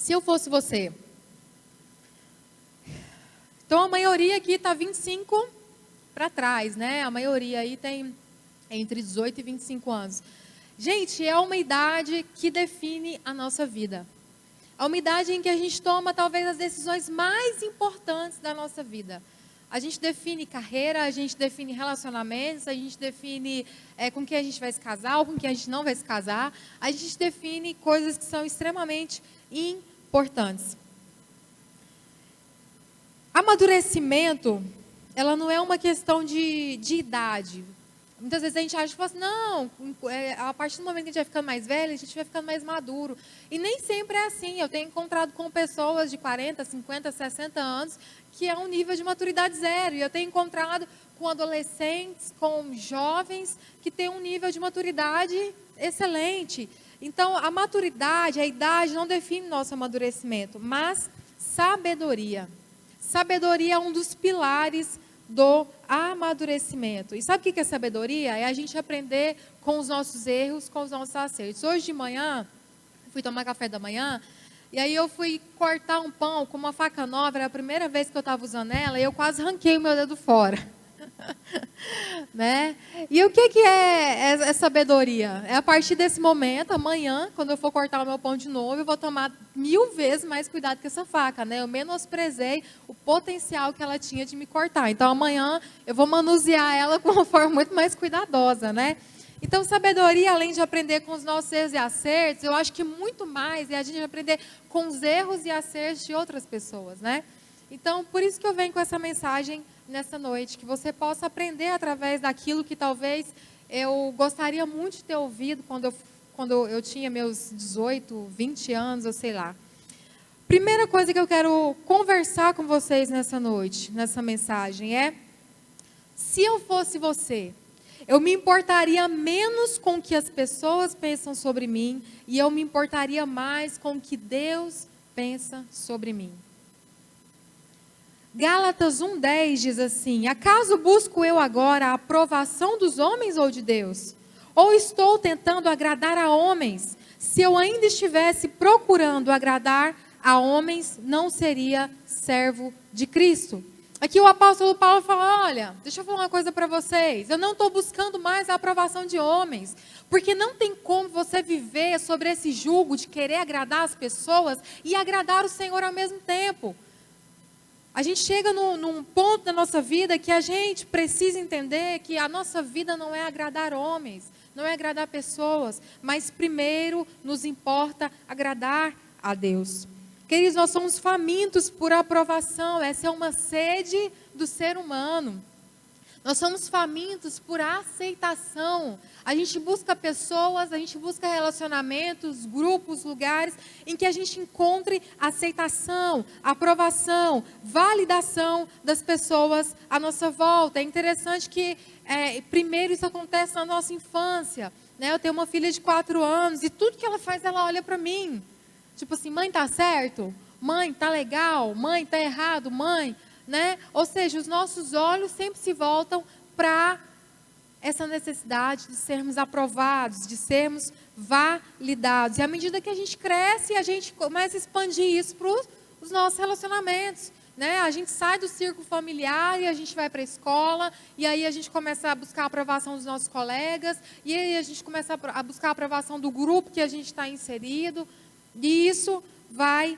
Se eu fosse você. Então, a maioria aqui está 25 para trás, né? A maioria aí tem entre 18 e 25 anos. Gente, é uma idade que define a nossa vida. É uma idade em que a gente toma talvez as decisões mais importantes da nossa vida. A gente define carreira, a gente define relacionamentos, a gente define com quem a gente vai se casar ou com quem a gente não vai se casar. A gente define coisas que são extremamente importantes. Amadurecimento, ela não é uma questão de idade. Muitas vezes a gente acha que assim, não, a partir do momento que a gente vai ficando mais velho, a gente vai ficando mais maduro. E nem sempre é assim. Eu tenho encontrado com pessoas de 40, 50, 60 anos, que é um nível de maturidade zero. E eu tenho encontrado com adolescentes, com jovens, que têm um nível de maturidade excelente. Então, a maturidade, a idade não define nosso amadurecimento, mas sabedoria. Sabedoria é um dos pilares do amadurecimento. E sabe o que é sabedoria? É a gente aprender com os nossos erros, com os nossos acertos. Hoje de manhã, fui tomar café da manhã, e aí eu fui cortar um pão com uma faca nova, era a primeira vez que eu estava usando ela, e eu quase arranquei o meu dedo fora. Né? E o que é sabedoria? É a partir desse momento, amanhã, quando eu for cortar o meu pão de novo, eu vou tomar 1000 vezes mais cuidado com essa faca, né? Eu menosprezei o potencial que ela tinha de me cortar. Então, amanhã, eu vou manusear ela com uma forma muito mais cuidadosa, né? Então, sabedoria, além de aprender com os nossos erros e acertos, eu acho que muito mais é a gente aprender com os erros e acertos de outras pessoas, né? Então, por isso que eu venho com essa mensagem nessa noite, que você possa aprender através daquilo que talvez eu gostaria muito de ter ouvido quando eu tinha meus 18, 20 anos, ou sei lá. Primeira coisa que eu quero conversar com vocês nessa noite, nessa mensagem, é: se eu fosse você, eu me importaria menos com o que as pessoas pensam sobre mim e eu me importaria mais com o que Deus pensa sobre mim. Gálatas 1:10 diz assim: acaso busco eu agora a aprovação dos homens ou de Deus? Ou estou tentando agradar a homens? Se eu ainda estivesse procurando agradar a homens, não seria servo de Cristo. Aqui o apóstolo Paulo fala: olha, deixa eu falar uma coisa para vocês. Eu não estou buscando mais a aprovação de homens, porque não tem como você viver sobre esse jugo de querer agradar as pessoas e agradar o Senhor ao mesmo tempo. A gente chega num ponto da nossa vida que a gente precisa entender que a nossa vida não é agradar homens, não é agradar pessoas, mas primeiro nos importa agradar a Deus. Queridos, nós somos famintos por aprovação, essa é uma sede do ser humano. Nós somos famintos por aceitação. A gente busca pessoas, a gente busca relacionamentos, grupos, lugares em que a gente encontre aceitação, aprovação, validação das pessoas à nossa volta. É interessante que primeiro isso acontece na nossa infância, né? Eu tenho uma filha de 4 anos e tudo que ela faz, ela olha para mim. Tipo assim, mãe, tá certo? Mãe, tá legal? Mãe, tá errado? Mãe... Né? Ou seja, os nossos olhos sempre se voltam para essa necessidade de sermos aprovados, de sermos validados. E à medida que a gente cresce, a gente começa a expandir isso para os nossos relacionamentos. Né? A gente sai do círculo familiar e a gente vai para a escola, e aí a gente começa a buscar a aprovação dos nossos colegas, e aí a gente começa a buscar a aprovação do grupo que a gente está inserido, e isso vai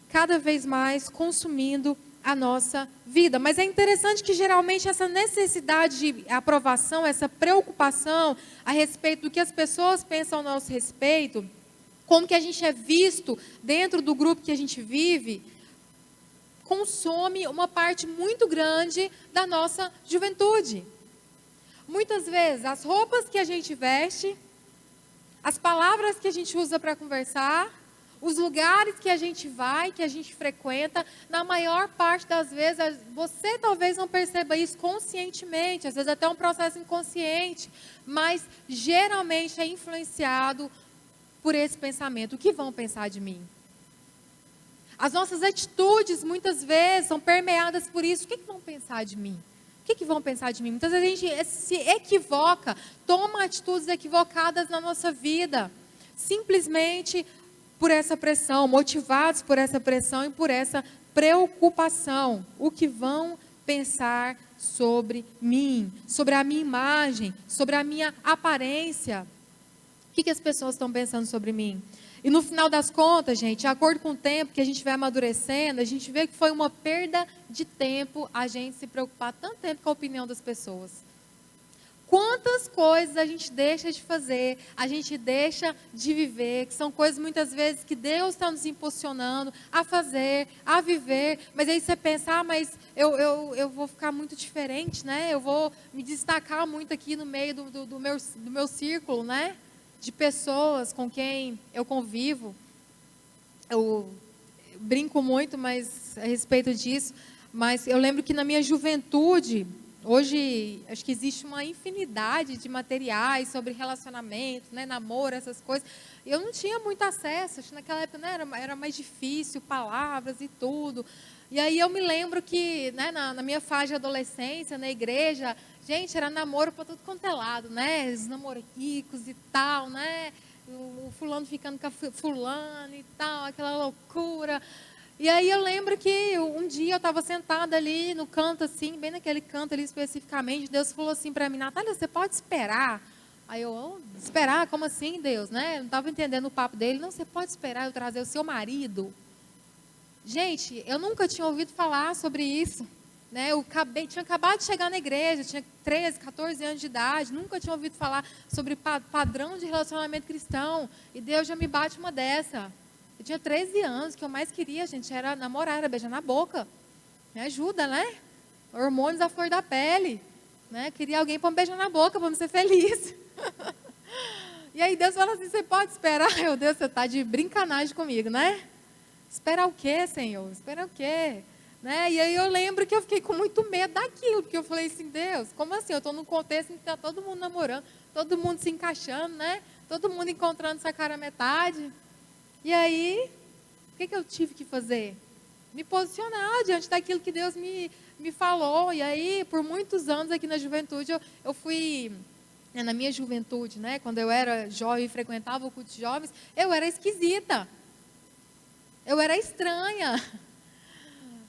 cada vez mais consumindo a nossa vida. Mas é interessante que geralmente essa necessidade de aprovação, essa preocupação a respeito do que as pessoas pensam ao nosso respeito, como que a gente é visto dentro do grupo que a gente vive, consome uma parte muito grande da nossa juventude. Muitas vezes as roupas que a gente veste, as palavras que a gente usa para conversar, os lugares que a gente vai, que a gente frequenta, na maior parte das vezes, você talvez não perceba isso conscientemente, às vezes até um processo inconsciente, mas geralmente é influenciado por esse pensamento. O que vão pensar de mim? As nossas atitudes, muitas vezes, são permeadas por isso. O que vão pensar de mim? O que vão pensar de mim? Muitas vezes a gente se equivoca, toma atitudes equivocadas na nossa vida, simplesmente por essa pressão, motivados por essa pressão e por essa preocupação. O que vão pensar sobre mim, sobre a minha imagem, sobre a minha aparência? O que as pessoas estão pensando sobre mim? E no final das contas, gente, de acordo com o tempo que a gente vai amadurecendo, a gente vê que foi uma perda de tempo a gente se preocupar tanto tempo com a opinião das pessoas. Quantas coisas a gente deixa de fazer, a gente deixa de viver, que são coisas muitas vezes que Deus está nos impulsionando a fazer, a viver, mas aí você pensa, mas eu vou ficar muito diferente, né? Eu vou me destacar muito aqui no meio do meu círculo, né? De pessoas com quem eu convivo. Eu brinco muito a respeito disso, mas eu lembro que na minha juventude, hoje acho que existe uma infinidade de materiais sobre relacionamento, né, namoro, essas coisas. Eu não tinha muito acesso, acho que naquela época, né, era mais difícil, palavras e tudo. E aí eu me lembro que, né, na minha fase de adolescência, na igreja, gente, era namoro para tudo quanto é lado, né? Os namoricos e tal, né? O fulano ficando com a fulano e tal, aquela loucura. E aí eu lembro que um dia eu estava sentada ali no canto, assim, bem naquele canto ali especificamente, Deus falou assim para mim, Natália, você pode esperar? Aí eu, esperar? Como assim, Deus? Né? Eu não estava entendendo o papo dele. Não, você pode esperar eu trazer o seu marido? Gente, eu nunca tinha ouvido falar sobre isso. Né? Eu tinha acabado de chegar na igreja, tinha 13, 14 anos de idade, nunca tinha ouvido falar sobre padrão de relacionamento cristão. E Deus já me bate uma dessa. Eu tinha 13 anos, o que eu mais queria, gente, era namorar, era beijar na boca. Me ajuda, né? Hormônios à flor da pele. Né? Eu queria alguém para me beijar na boca, para me ser feliz. E aí Deus fala assim, você pode esperar? Meu Deus, você está de brincanagem comigo, né? Esperar o quê, Senhor? Esperar o quê? Né? E aí eu lembro que eu fiquei com muito medo daquilo, porque eu falei assim, Deus, como assim? Eu estou num contexto em que está todo mundo namorando, todo mundo se encaixando, né? Todo mundo encontrando essa cara metade. E aí, o que eu tive que fazer? Me posicionar diante daquilo que Deus me falou. E aí, por muitos anos aqui na juventude, eu fui, na minha juventude, né? Quando eu era jovem e frequentava o culto de jovens, eu era esquisita. Eu era estranha.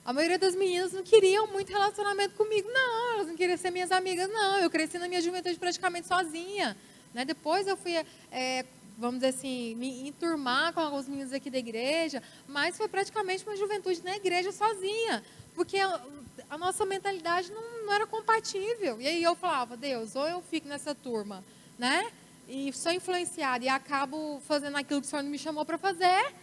A maioria das meninas não queriam muito relacionamento comigo, não. Elas não queriam ser minhas amigas, não. Eu cresci na minha juventude praticamente sozinha. Né? Depois eu fui, vamos dizer assim, me enturmar com alguns meninos aqui da igreja, mas foi praticamente uma juventude na igreja sozinha. Porque a nossa mentalidade não era compatível. E aí eu falava, Deus, ou eu fico nessa turma, né? E sou influenciada e acabo fazendo aquilo que o Senhor me chamou para fazer,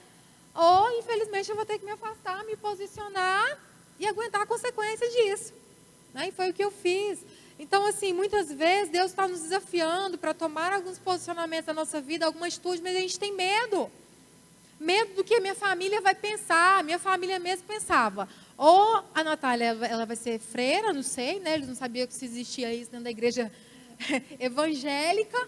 ou, infelizmente, eu vou ter que me afastar, me posicionar e aguentar a consequência disso. Né? E foi o que eu fiz. Então, assim, muitas vezes Deus está nos desafiando para tomar alguns posicionamentos na nossa vida, alguma atitude, mas a gente tem medo. Medo do que a minha família vai pensar. Minha família mesmo pensava, ou a Natália, ela vai ser freira, não sei, né? Eles não sabiam que se existia isso dentro da igreja evangélica,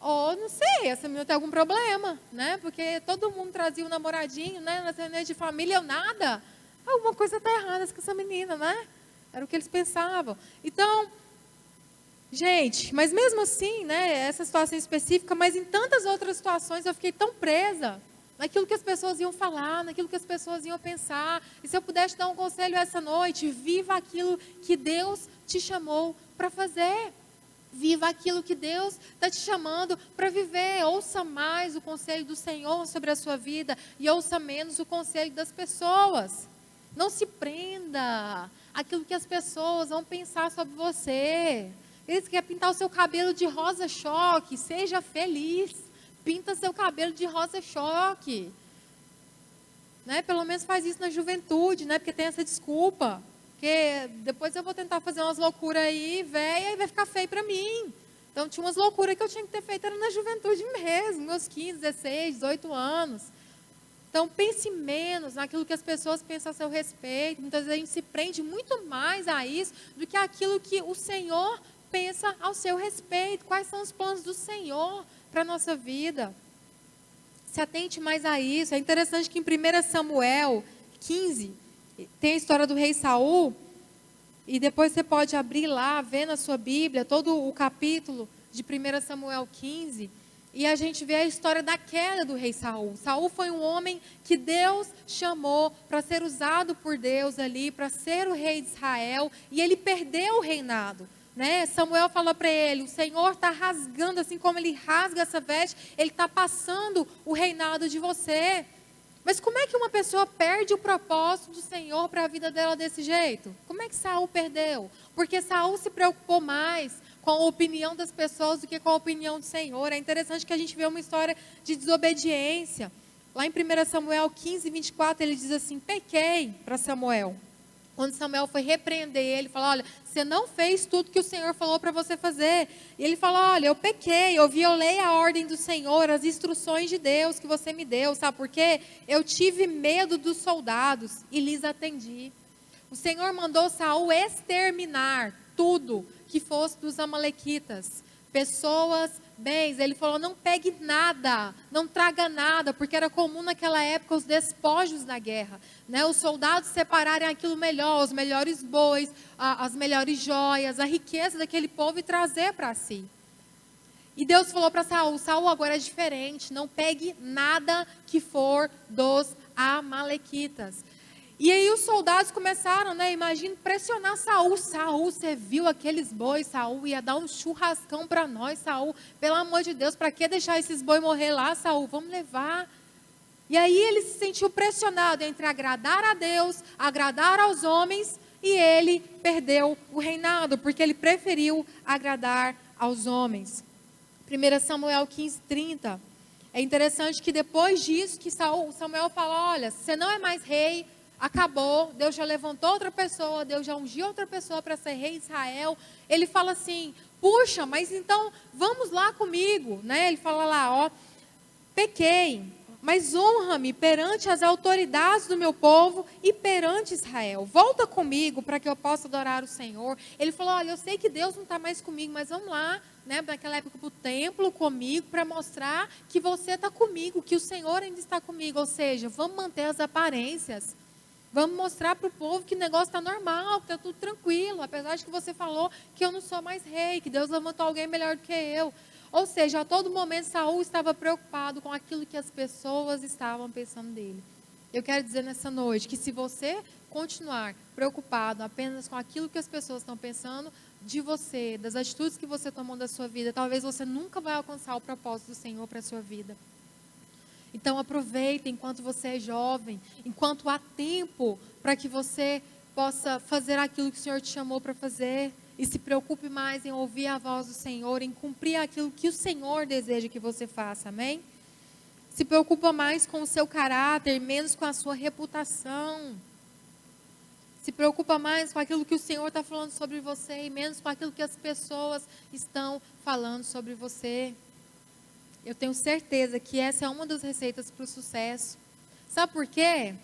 ou, não sei, essa menina tem algum problema, né? Porque todo mundo trazia um namoradinho, né? Nas reuniões de família, eu nada. Alguma coisa está errada com essa menina, né? Era o que eles pensavam. Então, gente, mas mesmo assim, né? Essa situação específica, mas em tantas outras situações eu fiquei tão presa naquilo que as pessoas iam falar, naquilo que as pessoas iam pensar. E se eu pudesse dar um conselho essa noite, viva aquilo que Deus te chamou para fazer. Viva aquilo que Deus está te chamando para viver. Ouça mais o conselho do Senhor sobre a sua vida e ouça menos o conselho das pessoas. Não se prenda àquilo que as pessoas vão pensar sobre você. Eles querem pintar o seu cabelo de rosa choque, seja feliz. Pinta seu cabelo de rosa choque. Né? Pelo menos faz isso na juventude, né? Porque tem essa desculpa. Porque depois eu vou tentar fazer umas loucuras aí, velha, e vai ficar feio para mim. Então tinha umas loucuras que eu tinha que ter feito, era na juventude mesmo, meus 15, 16, 18 anos. Então pense menos naquilo que as pessoas pensam a seu respeito. Muitas vezes a gente se prende muito mais a isso do que aquilo que o Senhor pensa ao seu respeito. Quais são os planos do Senhor para a nossa vida? Se atente mais a isso. É interessante que em 1 Samuel 15... tem a história do rei Saul, e depois você pode abrir lá, ver na sua Bíblia, todo o capítulo de 1 Samuel 15, E a gente vê a história da queda do rei Saul. Saul foi um homem que Deus chamou para ser usado por Deus ali, para ser o rei de Israel, e ele perdeu o reinado. Né? Samuel falou para ele, o Senhor está rasgando, assim como ele rasga essa veste, ele está passando o reinado de você. Mas como é que uma pessoa perde o propósito do Senhor para a vida dela desse jeito? Como é que Saul perdeu? Porque Saul se preocupou mais com a opinião das pessoas do que com a opinião do Senhor. É interessante que a gente vê uma história de desobediência. Lá em 1 Samuel 15, 24, ele diz assim, pequei para Samuel. Quando Samuel foi repreender ele, falou, olha, você não fez tudo que o Senhor falou para você fazer. E ele falou, olha, eu pequei, eu violei a ordem do Senhor, as instruções de Deus que você me deu. Sabe por quê? Eu tive medo dos soldados e lhes atendi. O Senhor mandou Saul exterminar tudo que fosse dos amalequitas. Pessoas, bens, ele falou, não pegue nada, não traga nada, porque era comum naquela época os despojos da guerra, né? Os soldados separarem aquilo melhor, os melhores bois, as melhores joias, a riqueza daquele povo e trazer para si. E Deus falou para Saul, Saul agora é diferente, não pegue nada que for dos amalequitas. E aí os soldados começaram, né, imagina, pressionar Saul. Saul, você viu aqueles bois? Saul ia dar um churrascão para nós, Saul. Pelo amor de Deus, para que deixar esses bois morrer lá, Saul? Vamos levar. E aí ele se sentiu pressionado entre agradar a Deus, agradar aos homens, e ele perdeu o reinado, porque ele preferiu agradar aos homens. 1 Samuel 15, 30. É interessante que depois disso, que Samuel fala, olha, você não é mais rei, acabou, Deus já levantou outra pessoa, Deus já ungiu outra pessoa para ser rei de Israel. Ele fala assim, puxa, mas então vamos lá comigo, né? Ele fala lá, ó, pequei, mas honra-me perante as autoridades do meu povo e perante Israel. Volta comigo para que eu possa adorar o Senhor. Ele falou, olha, eu sei que Deus não está mais comigo, mas vamos lá, né, naquela época para o templo comigo, para mostrar que você está comigo, que o Senhor ainda está comigo. Ou seja, vamos manter as aparências. Vamos mostrar para o povo que o negócio está normal, que está tudo tranquilo, apesar de que você falou que eu não sou mais rei, que Deus levantou alguém melhor do que eu. Ou seja, a todo momento Saul estava preocupado com aquilo que as pessoas estavam pensando dele. Eu quero dizer nessa noite que se você continuar preocupado apenas com aquilo que as pessoas estão pensando de você, das atitudes que você tomou da sua vida, talvez você nunca vai alcançar o propósito do Senhor para a sua vida. Então aproveite enquanto você é jovem, enquanto há tempo para que você possa fazer aquilo que o Senhor te chamou para fazer. E se preocupe mais em ouvir a voz do Senhor, em cumprir aquilo que o Senhor deseja que você faça, amém? Se preocupa mais com o seu caráter, menos com a sua reputação. Se preocupa mais com aquilo que o Senhor está falando sobre você e menos com aquilo que as pessoas estão falando sobre você. Eu tenho certeza que essa é uma das receitas para o sucesso. Sabe por quê?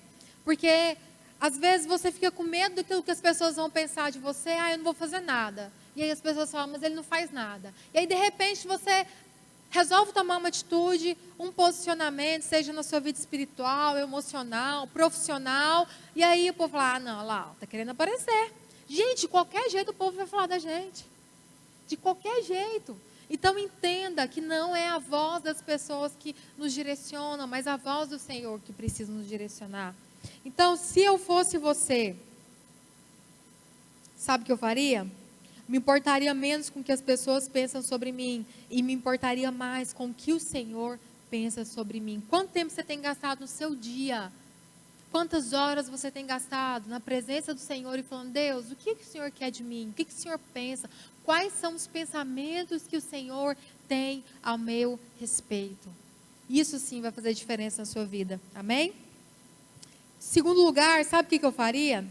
Porque às vezes você fica com medo daquilo que as pessoas vão pensar de você. Ah, eu não vou fazer nada. E aí as pessoas falam, mas ele não faz nada. E aí de repente você resolve tomar uma atitude, um posicionamento, seja na sua vida espiritual, emocional, profissional. E aí o povo fala, ah, não, lá, está querendo aparecer. Gente, de qualquer jeito o povo vai falar da gente. De qualquer jeito. Então entenda que não é a voz das pessoas que nos direcionam, mas a voz do Senhor que precisa nos direcionar. Então, se eu fosse você, sabe o que eu faria? Me importaria menos com o que as pessoas pensam sobre mim e me importaria mais com o que o Senhor pensa sobre mim. Quanto tempo você tem gastado no seu dia? Quantas horas você tem gastado na presença do Senhor e falando, Deus, o que o Senhor quer de mim? O que o Senhor pensa? Quais são os pensamentos que o Senhor tem ao meu respeito? Isso sim vai fazer diferença na sua vida. Amém? Segundo lugar, sabe o que eu faria?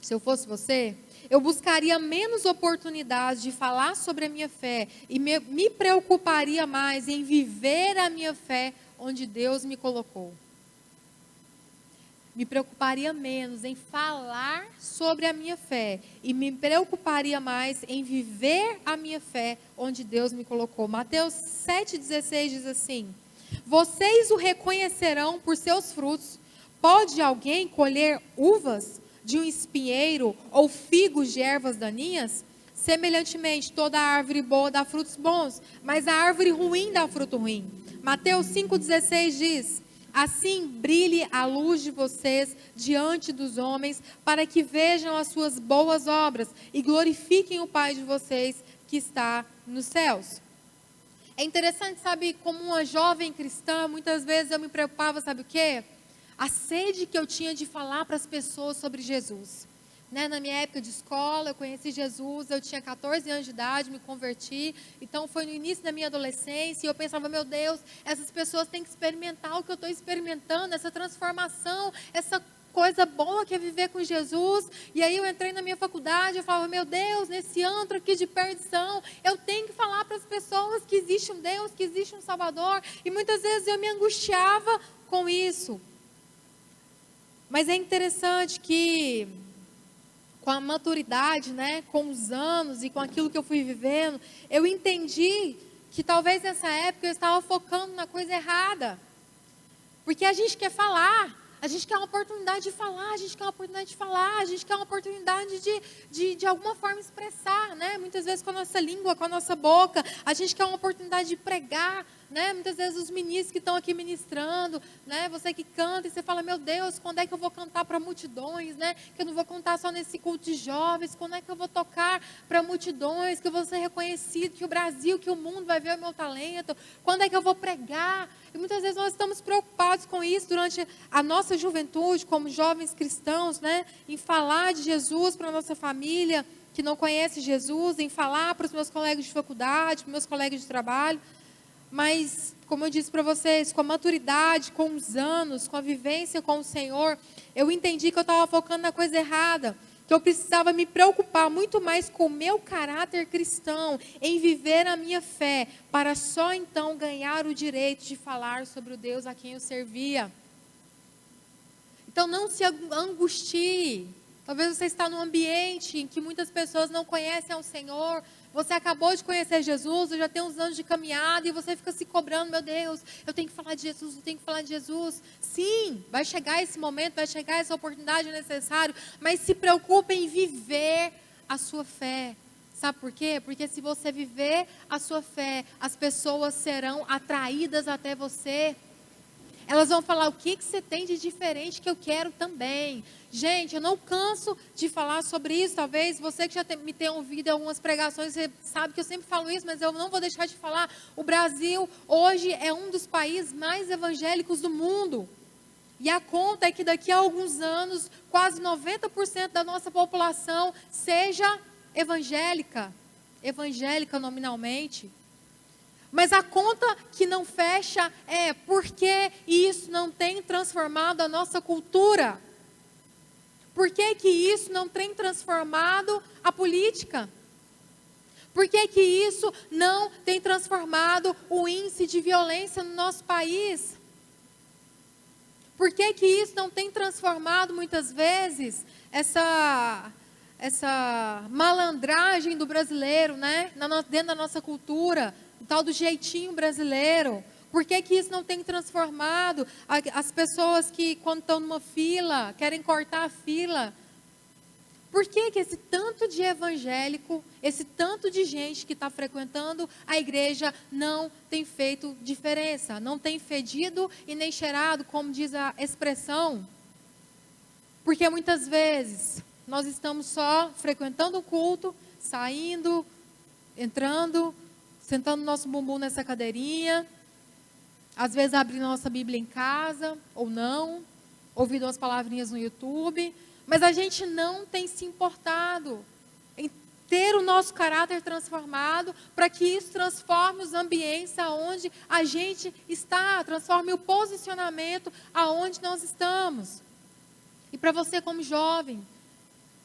Se eu fosse você, eu buscaria menos oportunidades de falar sobre a minha fé e me preocuparia mais em viver a minha fé onde Deus me colocou. Me preocuparia menos em falar sobre a minha fé e me preocuparia mais em viver a minha fé onde Deus me colocou. Mateus 7,16 diz assim, vocês o reconhecerão por seus frutos. Pode alguém colher uvas de um espinheiro ou figos de ervas daninhas? Semelhantemente, toda árvore boa dá frutos bons, mas a árvore ruim dá fruto ruim. Mateus 5,16 diz: assim brilhe a luz de vocês diante dos homens, para que vejam as suas boas obras e glorifiquem o Pai de vocês que está nos céus. É interessante, sabe, como uma jovem cristã, muitas vezes eu me preocupava, sabe o quê? A sede que eu tinha de falar para as pessoas sobre Jesus. Né? Na minha época de escola, eu conheci Jesus, eu tinha 14 anos de idade, me converti. Então, foi no início da minha adolescência e eu pensava, meu Deus, essas pessoas têm que experimentar o que eu estou experimentando, essa transformação, essa coisa boa que é viver com Jesus. E aí eu entrei na minha faculdade, eu falava, meu Deus, nesse antro aqui de perdição, eu tenho que falar para as pessoas que existe um Deus, que existe um Salvador. E muitas vezes eu me angustiava com isso. Mas é interessante que, com a maturidade, né, com os anos e com aquilo que eu fui vivendo, eu entendi que talvez nessa época eu estava focando na coisa errada. Porque a gente quer falar, a gente quer uma oportunidade de falar, a gente quer uma oportunidade de falar, a gente quer uma oportunidade de alguma forma expressar, né? Muitas vezes com a nossa língua, com a nossa boca, a gente quer uma oportunidade de pregar, né? Muitas vezes os ministros que estão aqui ministrando, né? Você que canta e você fala, meu Deus, quando é que eu vou cantar para multidões, né? Que eu não vou cantar só nesse culto de jovens, quando é que eu vou tocar para multidões, que eu vou ser reconhecido, que o Brasil, que o mundo vai ver o meu talento, quando é que eu vou pregar? E muitas vezes nós estamos preocupados com isso durante a nossa juventude, como jovens cristãos, né? Em falar de Jesus para a nossa família que não conhece Jesus, em falar para os meus colegas de faculdade, para os meus colegas de trabalho. Mas, como eu disse para vocês, com a maturidade, com os anos, com a vivência com o Senhor, eu entendi que eu estava focando na coisa errada. Que eu precisava me preocupar muito mais com o meu caráter cristão, em viver a minha fé, para só então ganhar o direito de falar sobre o Deus a quem eu servia. Então não se angustie. Talvez você está num ambiente em que muitas pessoas não conhecem ao Senhor. Você acabou de conhecer Jesus, já tem uns anos de caminhada e você fica se cobrando, meu Deus, eu tenho que falar de Jesus, eu tenho que falar de Jesus. Sim, vai chegar esse momento, vai chegar essa oportunidade necessária, mas se preocupe em viver a sua fé. Sabe por quê? Porque se você viver a sua fé, as pessoas serão atraídas até você. Elas vão falar, o que você tem de diferente que eu quero também. Gente, eu não canso de falar sobre isso. Talvez você que já me tenha ouvido em algumas pregações, você sabe que eu sempre falo isso, mas eu não vou deixar de falar. O Brasil hoje é um dos países mais evangélicos do mundo. E a conta é que daqui a alguns anos, quase 90% da nossa população seja evangélica nominalmente. Mas a conta que não fecha é por que isso não tem transformado a nossa cultura? Por que isso não tem transformado a política? Por que isso não tem transformado o índice de violência no nosso país? Por que isso não tem transformado muitas vezes essa malandragem do brasileiro, né? Dentro da nossa cultura? O tal do jeitinho brasileiro. Por que isso não tem transformado as pessoas que, quando estão numa fila, querem cortar a fila? Por que esse tanto de evangélico, esse tanto de gente que está frequentando a igreja não tem feito diferença? Não tem fedido e nem cheirado, como diz a expressão? Porque muitas vezes nós estamos só frequentando o culto, saindo, entrando, sentando nosso bumbum nessa cadeirinha, às vezes abrindo nossa Bíblia em casa, ou não, ouvindo umas palavrinhas no YouTube, mas a gente não tem se importado em ter o nosso caráter transformado, para que isso transforme os ambientes aonde a gente está, transforme o posicionamento aonde nós estamos. E para você como jovem,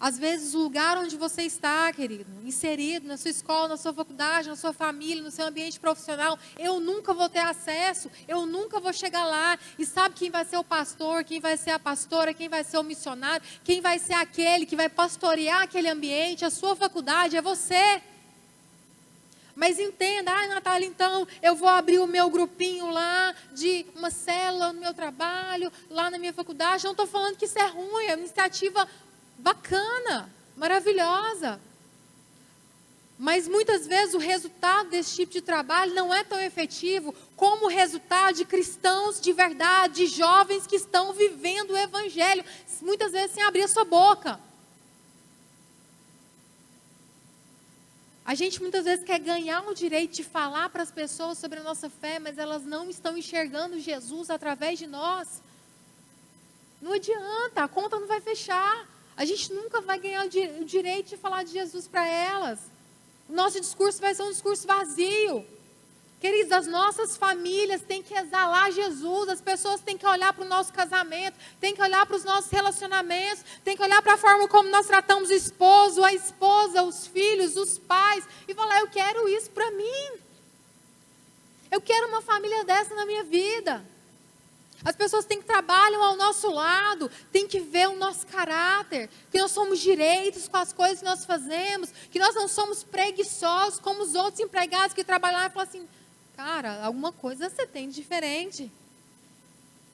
às vezes o lugar onde você está, querido, inserido na sua escola, na sua faculdade, na sua família, no seu ambiente profissional, eu nunca vou ter acesso, eu nunca vou chegar lá. E sabe quem vai ser o pastor, quem vai ser a pastora, quem vai ser o missionário, quem vai ser aquele que vai pastorear aquele ambiente? A sua faculdade é você. Mas entenda, Natália, então eu vou abrir o meu grupinho lá de uma célula no meu trabalho, lá na minha faculdade. Não estou falando que isso é ruim, é uma iniciativa bacana, maravilhosa. Mas muitas vezes o resultado desse tipo de trabalho não é tão efetivo como o resultado de cristãos de verdade, de jovens que estão vivendo o evangelho, muitas vezes sem abrir a sua boca. A gente muitas vezes quer ganhar o direito de falar para as pessoas sobre a nossa fé, mas elas não estão enxergando Jesus através de nós. Não adianta, a conta não vai fechar. A gente nunca vai ganhar o direito de falar de Jesus para elas. O nosso discurso vai ser um discurso vazio. Queridos, as nossas famílias têm que exalar Jesus, as pessoas têm que olhar para o nosso casamento, têm que olhar para os nossos relacionamentos, têm que olhar para a forma como nós tratamos o esposo, a esposa, os filhos, os pais, e falar, eu quero isso para mim. Eu quero uma família dessa na minha vida. As pessoas têm que trabalhar ao nosso lado, têm que ver o nosso caráter, que nós somos direitos com as coisas que nós fazemos, que nós não somos preguiçosos como os outros empregados que trabalham e falam assim, cara, alguma coisa você tem de diferente.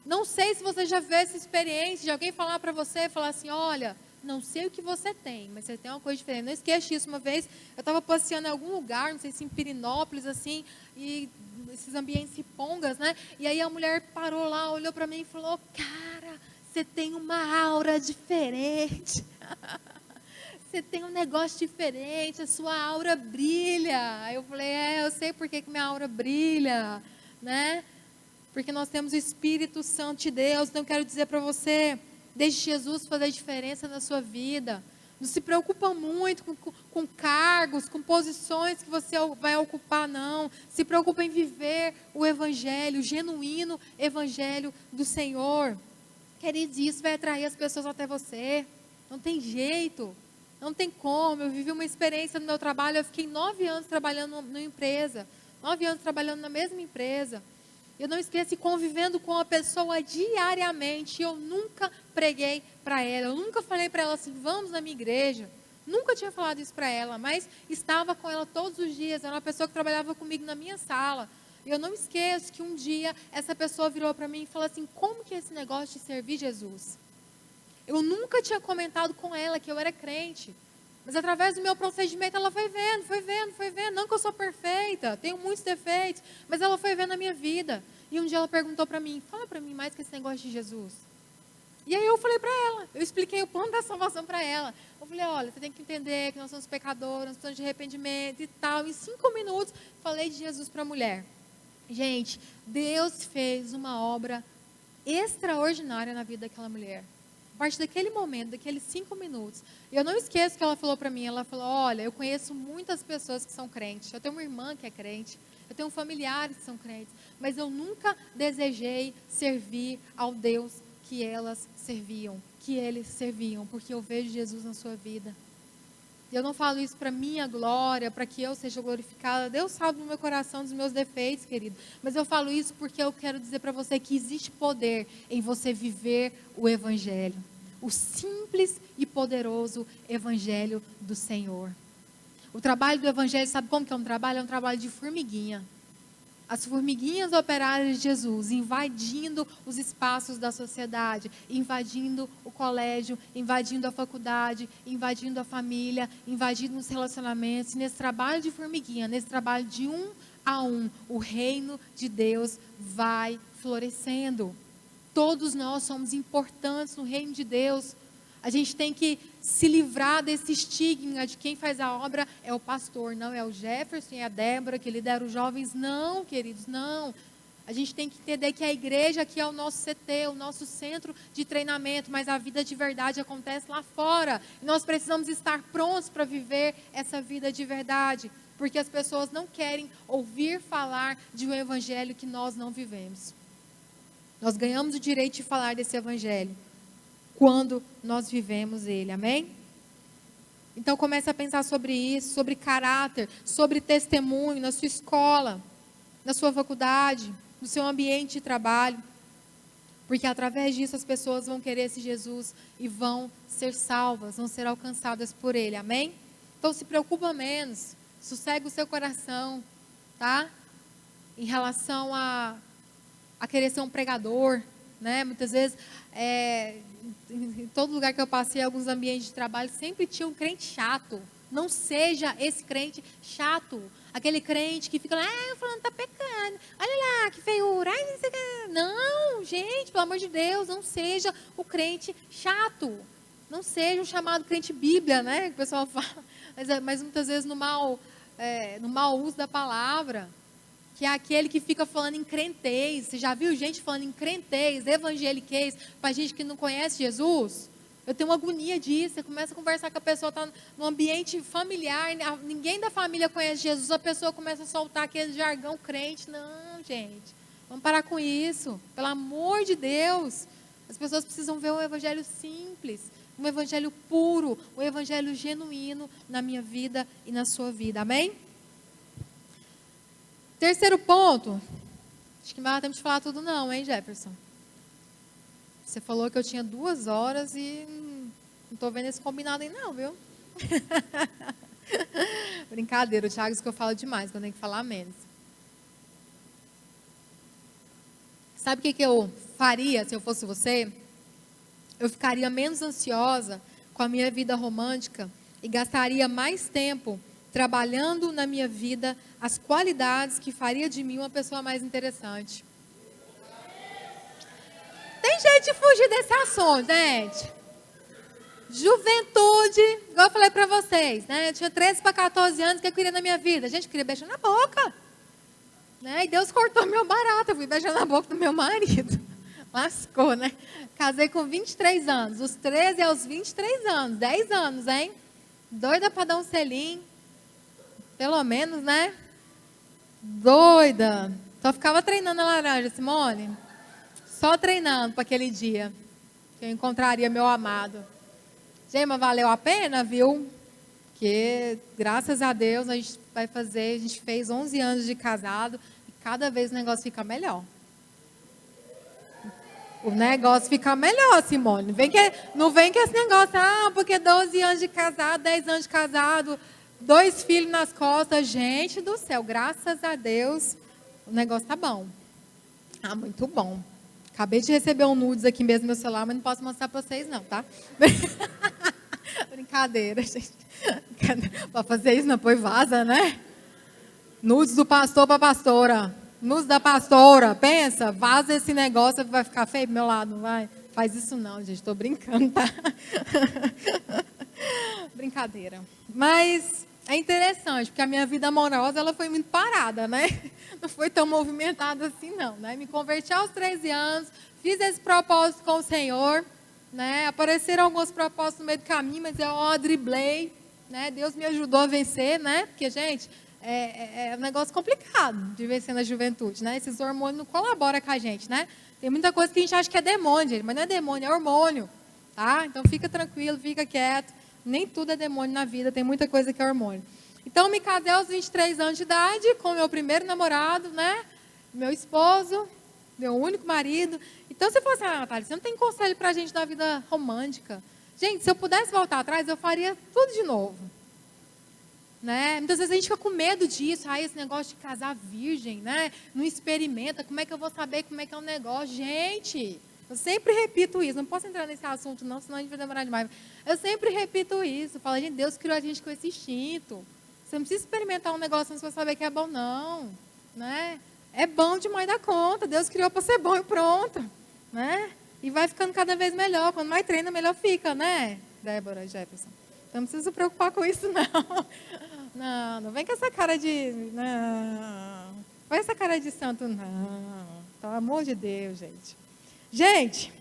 Não sei se você já viu essa experiência de alguém falar para você, falar assim, olha, não sei o que você tem, mas você tem uma coisa diferente. Não esqueça disso, uma vez eu estava passeando em algum lugar, não sei se em Pirinópolis, assim, e esses ambientes ripongas, né? E aí a mulher parou lá, olhou para mim e falou, cara, você tem uma aura diferente. Você tem um negócio diferente, a sua aura brilha. Aí eu falei, eu sei por que minha aura brilha, né? Porque nós temos o Espírito Santo de Deus. Então eu quero dizer para você, deixe Jesus fazer diferença na sua vida. Não se preocupa muito com cargos, com posições que você vai ocupar, não. Se preocupa em viver o Evangelho, o genuíno Evangelho do Senhor. Queridos, isso vai atrair as pessoas até você. Não tem jeito. Não tem como. Eu vivi uma experiência no meu trabalho. Eu fiquei 9 anos trabalhando numa empresa. 9 anos trabalhando na mesma empresa. Eu não esqueço, convivendo com a pessoa diariamente. Eu nunca preguei para ela. Eu nunca falei para ela assim, vamos na minha igreja. Nunca tinha falado isso para ela. Mas estava com ela todos os dias. Era uma pessoa que trabalhava comigo na minha sala. E eu não esqueço que um dia essa pessoa virou para mim e falou assim, como que é esse negócio de servir Jesus? Eu nunca tinha comentado com ela que eu era crente. Mas através do meu procedimento ela foi vendo. Não que eu sou perfeita, tenho muitos defeitos. Mas ela foi vendo a minha vida. E um dia ela perguntou para mim, fala para mim mais que esse negócio de Jesus. E aí eu falei para ela, eu expliquei o plano da salvação para ela. Eu falei, olha, você tem que entender que nós somos pecadores, nós precisamos de arrependimento e tal. Em 5 minutos, falei de Jesus para a mulher. Gente, Deus fez uma obra extraordinária na vida daquela mulher. A partir daquele momento, daqueles 5 minutos, eu não esqueço que ela falou para mim, ela falou, olha, eu conheço muitas pessoas que são crentes, eu tenho uma irmã que é crente, eu tenho familiares que são crentes, mas eu nunca desejei servir ao Deus que elas serviam, que eles serviam, porque eu vejo Jesus na sua vida. Eu não falo isso para minha glória, para que eu seja glorificada. Deus sabe no meu coração dos meus defeitos, querido. Mas eu falo isso porque eu quero dizer para você que existe poder em você viver o Evangelho. O simples e poderoso Evangelho do Senhor. O trabalho do Evangelho, sabe como que é um trabalho? É um trabalho de formiguinha. As formiguinhas operárias de Jesus, invadindo os espaços da sociedade, invadindo o colégio, invadindo a faculdade, invadindo a família, invadindo os relacionamentos. E nesse trabalho de formiguinha, nesse trabalho de um a um, o reino de Deus vai florescendo. Todos nós somos importantes no reino de Deus. A gente tem que se livrar desse estigma de quem faz a obra é o pastor, não é o Jefferson, é a Débora que lidera os jovens. Não, queridos, não. A gente tem que entender que a igreja aqui é o nosso CT, o nosso centro de treinamento, mas a vida de verdade acontece lá fora. E nós precisamos estar prontos para viver essa vida de verdade, porque as pessoas não querem ouvir falar de um evangelho que nós não vivemos. Nós ganhamos o direito de falar desse evangelho quando nós vivemos ele, amém? Então comece a pensar sobre isso, sobre caráter, sobre testemunho na sua escola, na sua faculdade, no seu ambiente de trabalho, porque através disso as pessoas vão querer esse Jesus e vão ser salvas, vão ser alcançadas por ele, amém? Então se preocupa menos, sossega o seu coração, tá? Em relação a querer ser um pregador, né? Muitas vezes, em todo lugar que eu passei, alguns ambientes de trabalho, sempre tinha um crente chato. Não seja esse crente chato. Aquele crente que fica lá, fulano tá pecando. Olha lá, que feiura. Ai, não sei o que. Não, gente, pelo amor de Deus, não seja o crente chato. Não seja o chamado crente Bíblia, né? Que o pessoal fala. Mas muitas vezes no mau uso da palavra. Que é aquele que fica falando em crentez. Você já viu gente falando em crentez, evangeliquez, para gente que não conhece Jesus? Eu tenho uma agonia disso. Você começa a conversar com a pessoa, está no ambiente familiar, ninguém da família conhece Jesus, a pessoa começa a soltar aquele jargão crente. Não, gente, vamos parar com isso. Pelo amor de Deus. As pessoas precisam ver um evangelho simples, um evangelho puro, um evangelho genuíno na minha vida e na sua vida. Amém? Terceiro ponto, acho que não vai dar tempo de falar tudo não, hein, Jefferson? Você falou que eu tinha 2 horas e não estou vendo esse combinado aí não, viu? Brincadeira, o Thiago diz que eu falo demais, que eu tenho que falar menos. Sabe o que eu faria se eu fosse você? Eu ficaria menos ansiosa com a minha vida romântica e gastaria mais tempo trabalhando na minha vida as qualidades que faria de mim uma pessoa mais interessante. Tem jeito de fugir desse assunto, gente. Juventude, igual eu falei pra vocês, né? Eu tinha 13 para 14 anos, o que eu queria na minha vida? Gente, eu queria beijar na boca. Né? E Deus cortou meu barato, eu fui beijar na boca do meu marido. Lascou, né? Casei com 23 anos, dos 13 aos 23 anos, 10 anos, hein? Doida para dar um selinho. Pelo menos, né? Doida. Só ficava treinando a laranja, Simone. Só treinando para aquele dia. Que eu encontraria meu amado. Gente, mas valeu a pena, viu? Porque, graças a Deus, a gente fez 11 anos de casado. E cada vez o negócio fica melhor. O negócio fica melhor, Simone. Não vem que esse negócio, porque 12 anos de casado, 10 anos de casado... 2 filhos nas costas, gente do céu, graças a Deus, o negócio tá bom. Muito bom. Acabei de receber um nudes aqui mesmo no meu celular, mas não posso mostrar para vocês não, tá? Brincadeira, gente. Para fazer isso não, põe vaza, né? Nudes do pastor para pastora. Nudes da pastora, pensa, vaza esse negócio, vai ficar feio pro meu lado, não vai? Faz isso não, gente, estou brincando, tá? Brincadeira. Mas é interessante, porque a minha vida amorosa ela foi muito parada, né? Não foi tão movimentada assim, não. Né? Me converti aos 13 anos, fiz esse propósito com o Senhor, né? Apareceram alguns propósitos no meio do caminho, mas eu driblei, né? Deus me ajudou a vencer, né? Porque, gente, é um negócio complicado de vencer na juventude, né? Esses hormônios não colaboram com a gente, né? Tem muita coisa que a gente acha que é demônio, gente, mas não é demônio, é hormônio, tá? Então fica tranquilo, fica quieto. Nem tudo é demônio na vida, tem muita coisa que é hormônio. Então, me casei aos 23 anos de idade, com meu primeiro namorado, né? Meu esposo, meu único marido. Então, você fala assim, Natália, você não tem conselho pra gente da vida romântica. Gente, se eu pudesse voltar atrás, eu faria tudo de novo. Né? Muitas vezes a gente fica com medo disso, esse negócio de casar virgem, né? Não experimenta, como é que eu vou saber como é que é o negócio? Gente... Eu sempre repito isso, não posso entrar nesse assunto não, senão a gente vai demorar demais. Eu sempre repito isso, falo, gente, Deus criou a gente com esse instinto. Você não precisa experimentar um negócio antes para saber que é bom, não. Né? É bom demais da conta, Deus criou para ser bom e pronto. Né? E vai ficando cada vez melhor, quando mais treina, melhor fica, né, Débora, Jefferson? Então não precisa se preocupar com isso, não. Não vem com essa cara de... Não vai essa cara de santo, não. Pelo amor de Deus, gente. Gente,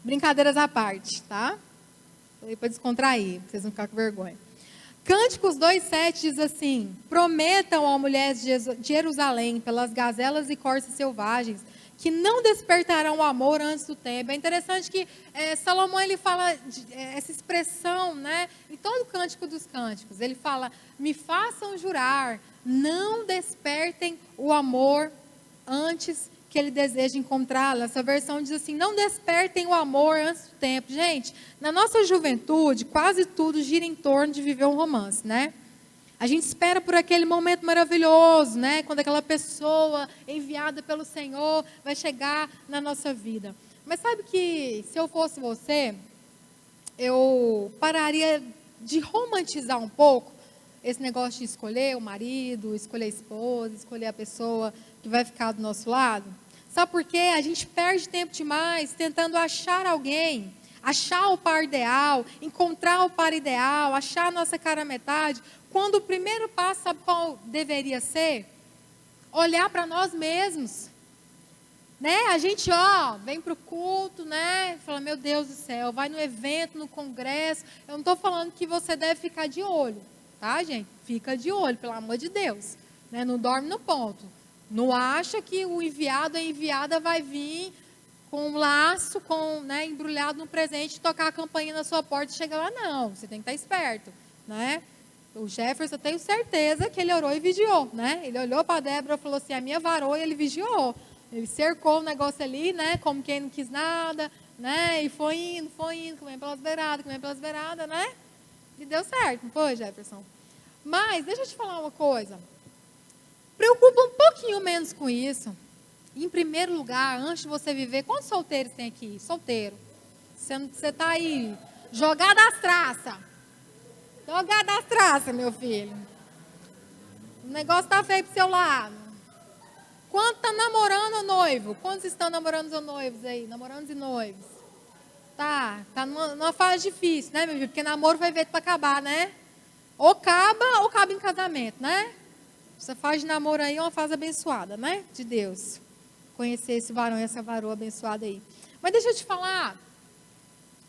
brincadeiras à parte, tá? Falei para descontrair, pra vocês não ficarem com vergonha. Cânticos 2,7 diz assim: prometam ao mulher de Jerusalém, pelas gazelas e corças selvagens, que não despertarão o amor antes do tempo. É interessante que Salomão ele fala essa expressão, né? Em todo o Cântico dos Cânticos. Ele fala, me façam jurar, não despertem o amor antes que ele deseja encontrá-la. Essa versão diz assim, não despertem o amor antes do tempo. Gente, na nossa juventude, quase tudo gira em torno de viver um romance, né? A gente espera por aquele momento maravilhoso, né? Quando aquela pessoa enviada pelo Senhor vai chegar na nossa vida. Mas sabe que, se eu fosse você, eu pararia de romantizar um pouco esse negócio de escolher o marido, escolher a esposa, escolher a pessoa que vai ficar do nosso lado? Sabe por quê? A gente perde tempo demais tentando achar alguém, achar o par ideal, encontrar o par ideal, achar a nossa cara metade, quando o primeiro passo, sabe qual deveria ser? Olhar para nós mesmos. Né? A gente, vem para o culto, né? Fala, meu Deus do céu, vai no evento, no congresso. Eu não estou falando que você deve ficar de olho, tá, gente? Fica de olho, pelo amor de Deus. Né? Não dorme no ponto. Não acha que o enviado, a enviada vai vir com um laço, né, embrulhado no presente, tocar a campainha na sua porta e chegar lá, não. Você tem que estar esperto, né? O Jefferson, eu tenho certeza que ele orou e vigiou, né? Ele olhou para a Débora e falou assim, a minha varou, e ele vigiou. Ele cercou o negócio ali, né? Como quem não quis nada, né? E foi indo, comendo pelas beiradas, né? E deu certo, não foi, Jefferson? Mas, deixa eu te falar uma coisa. Preocupa um pouquinho menos com isso. Em primeiro lugar, antes de você viver, quantos solteiros tem aqui? Solteiro. Você está aí, jogado às traças. Jogado às traças, meu filho. O negócio está feio pro seu lado. Quanto está namorando ou noivo? Quantos estão namorando ou noivos aí? Namorandos e noivos. Tá numa fase difícil, né, meu filho? Porque namoro vai ver para acabar, né? Ou acaba em casamento, né? Essa fase de namoro aí é uma fase abençoada, né? De Deus. Conhecer esse varão e essa varoa abençoada aí. Mas deixa eu te falar.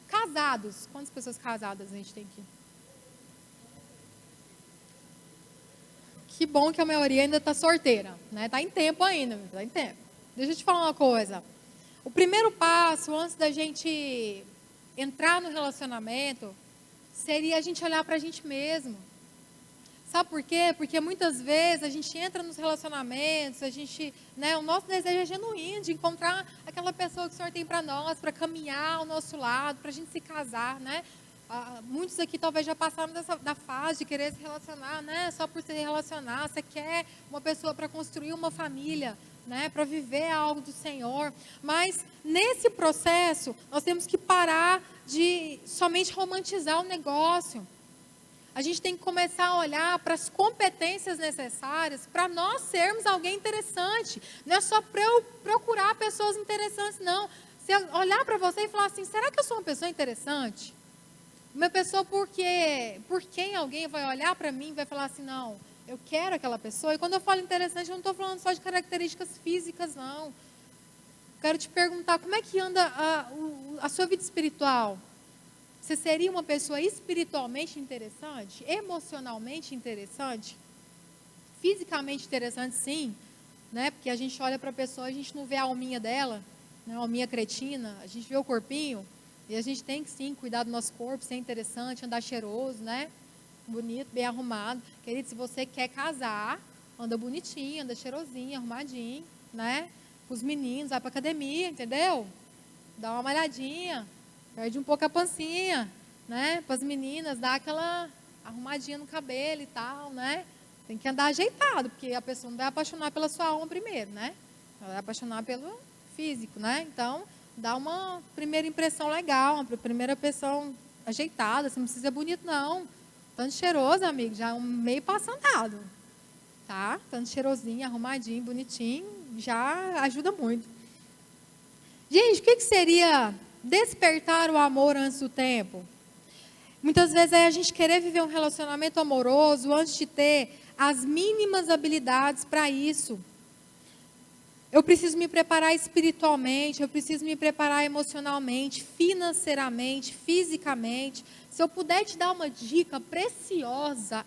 Casados. Quantas pessoas casadas a gente tem aqui? Que bom que a maioria ainda está solteira, né? Está em tempo ainda, está em tempo. Deixa eu te falar uma coisa. O primeiro passo, antes da gente entrar no relacionamento, seria a gente olhar para a gente mesmo. Sabe por quê? Porque muitas vezes a gente entra nos relacionamentos, o nosso desejo é genuíno de encontrar aquela pessoa que o Senhor tem para nós, para caminhar ao nosso lado, para a gente se casar, né? Muitos aqui talvez já passaram da fase de querer se relacionar, né? Só por se relacionar. Você quer uma pessoa para construir uma família, né? Para viver algo do Senhor. Mas nesse processo, nós temos que parar de somente romantizar o negócio. A gente tem que começar a olhar para as competências necessárias para nós sermos alguém interessante. Não é só procurar pessoas interessantes, não. Você olhar para você e falar assim, será que eu sou uma pessoa interessante? Uma pessoa por quem alguém vai olhar para mim e vai falar assim, não, eu quero aquela pessoa. E quando eu falo interessante, eu não estou falando só de características físicas, não. Quero te perguntar, como é que anda a sua vida espiritual? Você seria uma pessoa espiritualmente interessante? Emocionalmente interessante? Fisicamente interessante, sim. Né? Porque a gente olha para a pessoa, a gente não vê a alminha dela, né? A alminha cretina, a gente vê o corpinho. E a gente tem que, sim, cuidar do nosso corpo, ser interessante, andar cheiroso, né? Bonito, bem arrumado. Querido, se você quer casar, anda bonitinho, anda cheirosinho, arrumadinho, né? Os meninos, vai pra academia, entendeu? Dá uma malhadinha, perde um pouco a pancinha, né? Para as meninas, dá aquela arrumadinha no cabelo e tal, né? Tem que andar ajeitado, porque a pessoa não vai apaixonar pela sua alma primeiro, né? Ela vai apaixonar pelo físico, né? Então, dá uma primeira impressão legal, uma primeira impressão ajeitada. Você não precisa ser bonito, não. Tanto cheiroso, amigo, já é um meio passo andado. Tá? Tanto cheirosinho, arrumadinho, bonitinho, já ajuda muito. Gente, o que seria despertar o amor antes do tempo? Muitas vezes é a gente querer viver um relacionamento amoroso antes de ter as mínimas habilidades para isso. Eu preciso me preparar espiritualmente, eu preciso me preparar emocionalmente, financeiramente, fisicamente. Se eu puder te dar uma dica preciosa,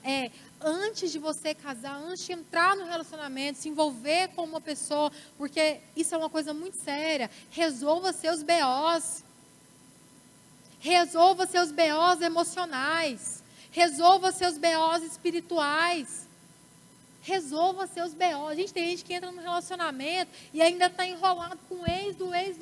antes de você casar, antes de entrar no relacionamento, se envolver com uma pessoa, porque isso é uma coisa muito séria, resolva seus BOs. Resolva seus BOs emocionais. Resolva seus BOs espirituais. Resolva seus BOs. Gente, tem gente que entra no relacionamento e ainda está enrolado com o ex, do ex,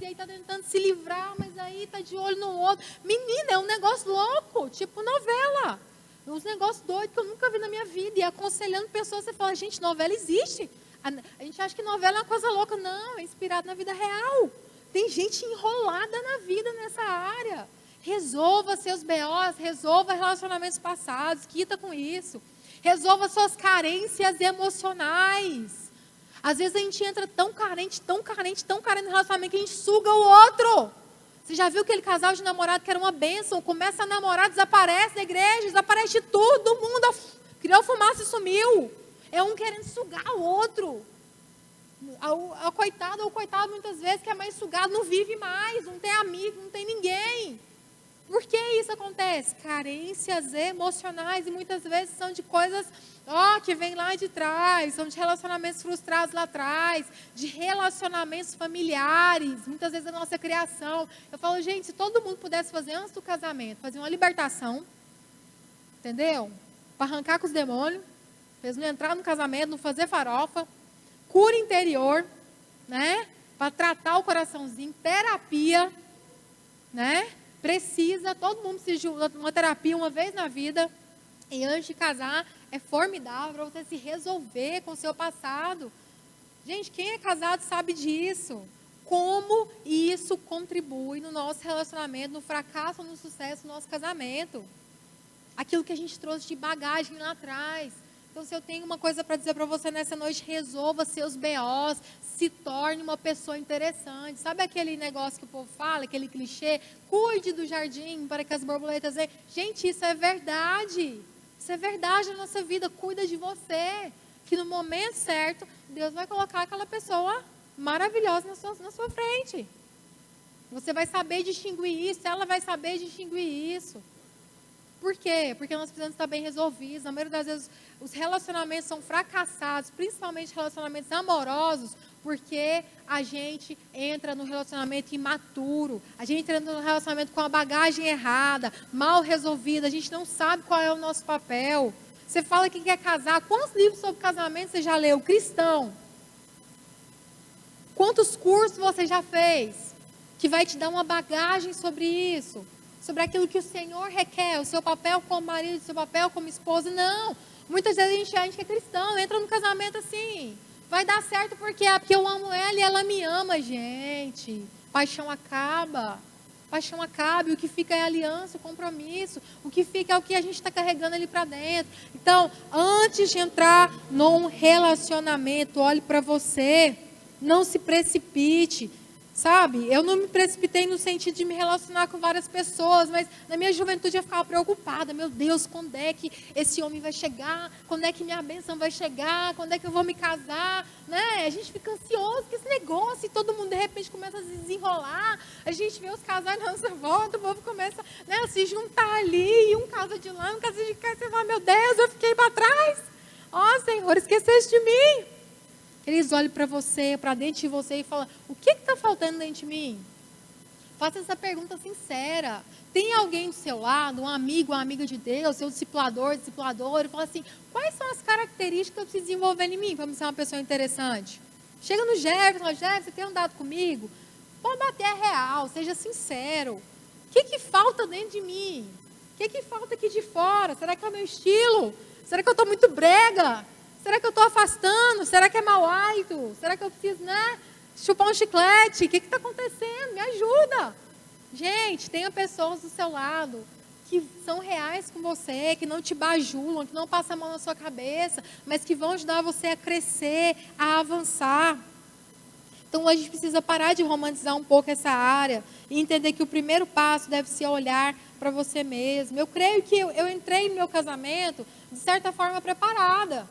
e aí está tentando se livrar, mas aí está de olho no outro. Menina, é um negócio louco, tipo novela. Uns negócios doidos que eu nunca vi na minha vida. E aconselhando pessoas, você fala, gente, novela existe. A gente acha que novela é uma coisa louca. Não, é inspirado na vida real. Tem gente enrolada na vida nessa área. resolva seus BOs, resolva relacionamentos passados, quita com isso. Resolva suas carências emocionais. Às vezes a gente entra tão carente no relacionamento que a gente suga o outro. Você já viu aquele casal de namorado que era uma bênção? Começa a namorar, desaparece da igreja, desaparece de tudo, do mundo. Criou fumaça e sumiu. É um querendo sugar o outro. O coitado ou o coitado, muitas vezes, que é mais sugado, não vive mais, não tem amigo, não tem ninguém. Por que isso acontece? Carências emocionais, e muitas vezes são de coisas que vêm lá de trás, são de relacionamentos frustrados lá atrás, de relacionamentos familiares, muitas vezes a nossa criação. Eu falo, gente, se todo mundo pudesse fazer antes do casamento, fazer uma libertação, entendeu? Para arrancar com os demônios, para eles não entrar no casamento, não fazer farofa, cura interior, né? Para tratar o coraçãozinho, terapia, né? Precisa, todo mundo precisa de uma terapia uma vez na vida. E antes de casar, é formidável para você se resolver com o seu passado. Gente, quem é casado sabe disso. Como isso contribui no nosso relacionamento, no fracasso ou no sucesso do nosso casamento. Aquilo que a gente trouxe de bagagem lá atrás. Então, se eu tenho uma coisa para dizer para você nessa noite, resolva seus BOs, se torne uma pessoa interessante. Sabe aquele negócio que o povo fala, aquele clichê? Cuide do jardim para que as borboletas venham. Gente, isso é verdade. Isso é verdade na nossa vida. Cuida de você. Que no momento certo, Deus vai colocar aquela pessoa maravilhosa na sua frente. Você vai saber distinguir isso, ela vai saber distinguir isso. Por quê? Porque nós precisamos estar bem resolvidos. Na maioria das vezes, os relacionamentos são fracassados, principalmente relacionamentos amorosos, porque a gente entra no relacionamento imaturo, a gente entra no relacionamento com a bagagem errada, mal resolvida, a gente não sabe qual é o nosso papel. Você fala que quer casar, quantos livros sobre casamento você já leu? Cristão. Quantos cursos você já fez? Que vai te dar uma bagagem sobre isso. Sobre aquilo que o Senhor requer, o seu papel como marido, o seu papel como esposa. Não, muitas vezes a gente é cristão, entra no casamento assim, vai dar certo porque eu amo ela e ela me ama, gente. Paixão acaba, e o que fica é a aliança, o compromisso, o que fica é o que a gente está carregando ali para dentro. Então, antes de entrar num relacionamento, olhe para você, não se precipite. Sabe, eu não me precipitei no sentido de me relacionar com várias pessoas, mas na minha juventude eu ficava preocupada. Meu Deus, quando é que esse homem vai chegar? Quando é que minha bênção vai chegar? Quando é que eu vou me casar? Né? A gente fica ansioso com esse negócio e todo mundo de repente começa a se desenrolar. A gente vê os casais na nossa volta, o povo começa, né, a se juntar ali, e um casa de lá, um casa de cá. Você fala, meu Deus, eu fiquei para trás. Senhor, esqueceste de mim. Eles olham para você, para dentro de você e falam, o que está faltando dentro de mim? Faça essa pergunta sincera. Tem alguém do seu lado, um amigo, uma amiga de Deus, seu discipulador, e fala assim, quais são as características que eu preciso desenvolver em mim para me ser uma pessoa interessante? Chega no Jefferson, Jefferson, você tem andado comigo? Pode bater a real, seja sincero. O que falta dentro de mim? O que falta aqui de fora? Será que é o meu estilo? Será que eu estou muito brega? Será que eu estou afastando? Será que é mau hálito? Será que eu preciso, chupar um chiclete? O que está acontecendo? Me ajuda. Gente, tenha pessoas do seu lado que são reais com você, que não te bajulam, que não passam a mão na sua cabeça, mas que vão ajudar você a crescer, a avançar. Então, a gente precisa parar de romantizar um pouco essa área e entender que o primeiro passo deve ser olhar para você mesmo. Eu creio que eu entrei no meu casamento, de certa forma, preparada.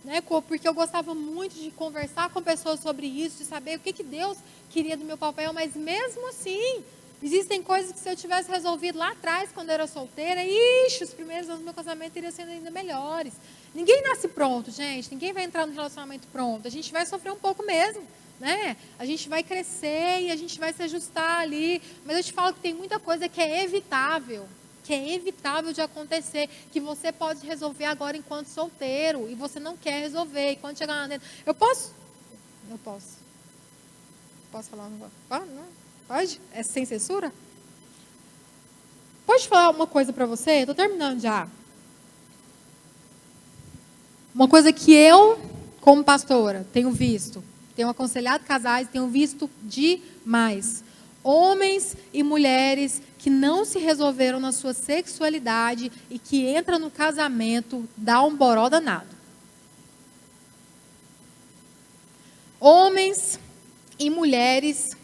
Né, porque eu gostava muito de conversar com pessoas sobre isso, de saber o que Deus queria do meu papel, mas mesmo assim, existem coisas que se eu tivesse resolvido lá atrás, quando eu era solteira, os primeiros anos do meu casamento teriam sido ainda melhores. Ninguém nasce pronto, gente, ninguém vai entrar no relacionamento pronto, a gente vai sofrer um pouco mesmo, né? A gente vai crescer e a gente vai se ajustar ali, mas eu te falo que tem muita coisa que é evitável de acontecer, que você pode resolver agora enquanto solteiro, e você não quer resolver, e quando chegar lá dentro, eu posso? Eu posso. Posso falar um negócio? Não? Pode? É sem censura? Pode falar uma coisa para você? Estou terminando já. Uma coisa que eu, como pastora, tenho visto, tenho aconselhado casais, tenho visto demais. Homens e mulheres que não se resolveram na sua sexualidade e que entra no casamento, dá um boró danado. Homens e mulheres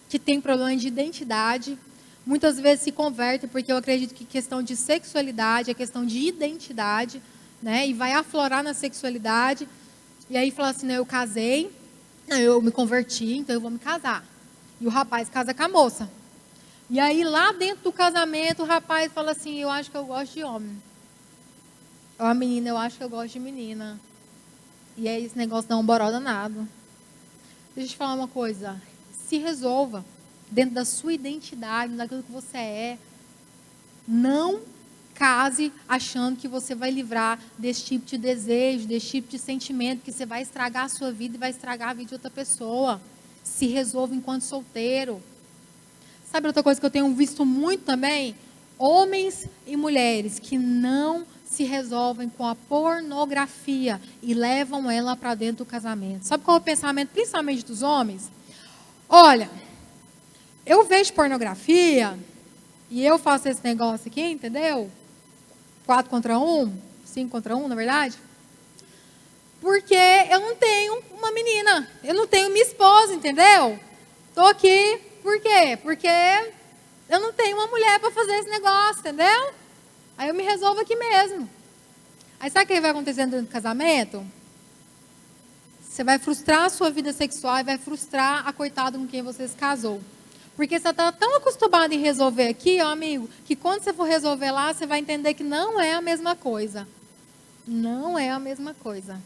que têm problema de identidade, muitas vezes se convertem, porque eu acredito que questão de sexualidade é questão de identidade, né? E vai aflorar na sexualidade, e aí fala assim, não, eu casei, não, eu me converti, então eu vou me casar. E o rapaz casa com a moça. E aí lá dentro do casamento, o rapaz fala assim, eu acho que eu gosto de homem. Ou a menina, eu acho que eu gosto de menina. E aí esse negócio dá um boró danado. Deixa eu te falar uma coisa, se resolva dentro da sua identidade, daquilo que você é. Não case achando que você vai livrar desse tipo de desejo, desse tipo de sentimento, que você vai estragar a sua vida e vai estragar a vida de outra pessoa. Se resolva enquanto solteiro. Sabe outra coisa que eu tenho visto muito também? Homens e mulheres que não se resolvem com a pornografia e levam ela para dentro do casamento. Sabe qual é o pensamento, principalmente dos homens? Olha, eu vejo pornografia e eu faço esse negócio aqui, entendeu? 4 contra 1, 5 contra 1, na verdade. Porque eu não tenho uma menina, eu não tenho minha esposa, entendeu? Estou aqui, por quê? Porque eu não tenho uma mulher para fazer esse negócio, entendeu? Aí eu me resolvo aqui mesmo. Aí sabe o que vai acontecendo dentro do casamento? Você vai frustrar a sua vida sexual e vai frustrar a coitada com quem você se casou. Porque você está tão acostumado em resolver aqui, ó, amigo, que quando você for resolver lá, você vai entender que não é a mesma coisa. Não é a mesma coisa.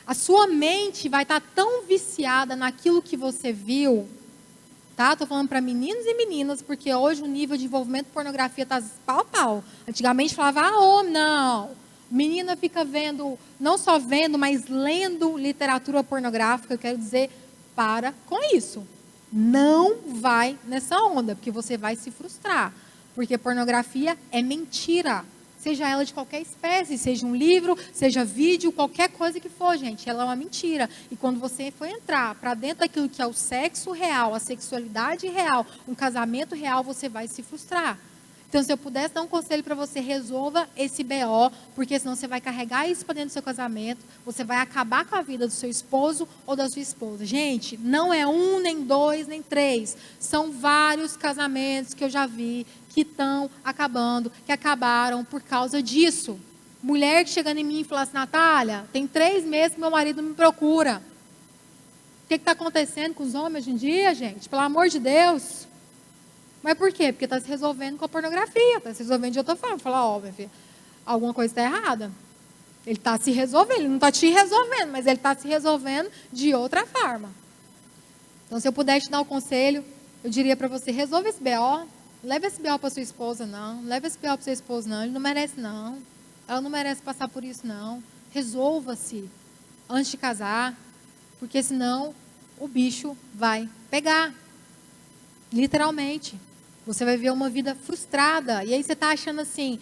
A sua mente vai estar tão viciada naquilo que você viu, tá? Estou falando para meninos e meninas, porque hoje o nível de envolvimento com pornografia está pau a pau. Antigamente falava, homem, não. Menina fica vendo, não só vendo, mas lendo literatura pornográfica. Eu quero dizer, para com isso. Não vai nessa onda, porque você vai se frustrar. Porque pornografia é mentira. Seja ela de qualquer espécie, seja um livro, seja vídeo, qualquer coisa que for, gente. Ela é uma mentira. E quando você for entrar para dentro daquilo que é o sexo real, a sexualidade real, um casamento real, você vai se frustrar. Então, se eu pudesse dar um conselho para você, resolva esse BO, porque senão você vai carregar isso para dentro do seu casamento, você vai acabar com a vida do seu esposo ou da sua esposa. Gente, não é 1, nem 2, nem 3. São vários casamentos que eu já vi que estão acabando, que acabaram por causa disso. Mulher que chega em mim e fala assim, Natália, tem 3 meses que meu marido me procura. O que está acontecendo com os homens hoje em dia, gente? Pelo amor de Deus. Mas por quê? Porque está se resolvendo com a pornografia, está se resolvendo de outra forma. Falar, ó, minha filha, alguma coisa está errada. Ele está se resolvendo, ele não está te resolvendo, mas ele está se resolvendo de outra forma. Então, se eu puder te dar um conselho, eu diria para você, resolva esse BO, leve esse BO para sua esposa, não. Leve esse BO para seu esposo, não. Ele não merece, não. Ela não merece passar por isso, não. Resolva-se antes de casar, porque senão o bicho vai pegar. Literalmente. Você vai ver uma vida frustrada. E aí você está achando assim,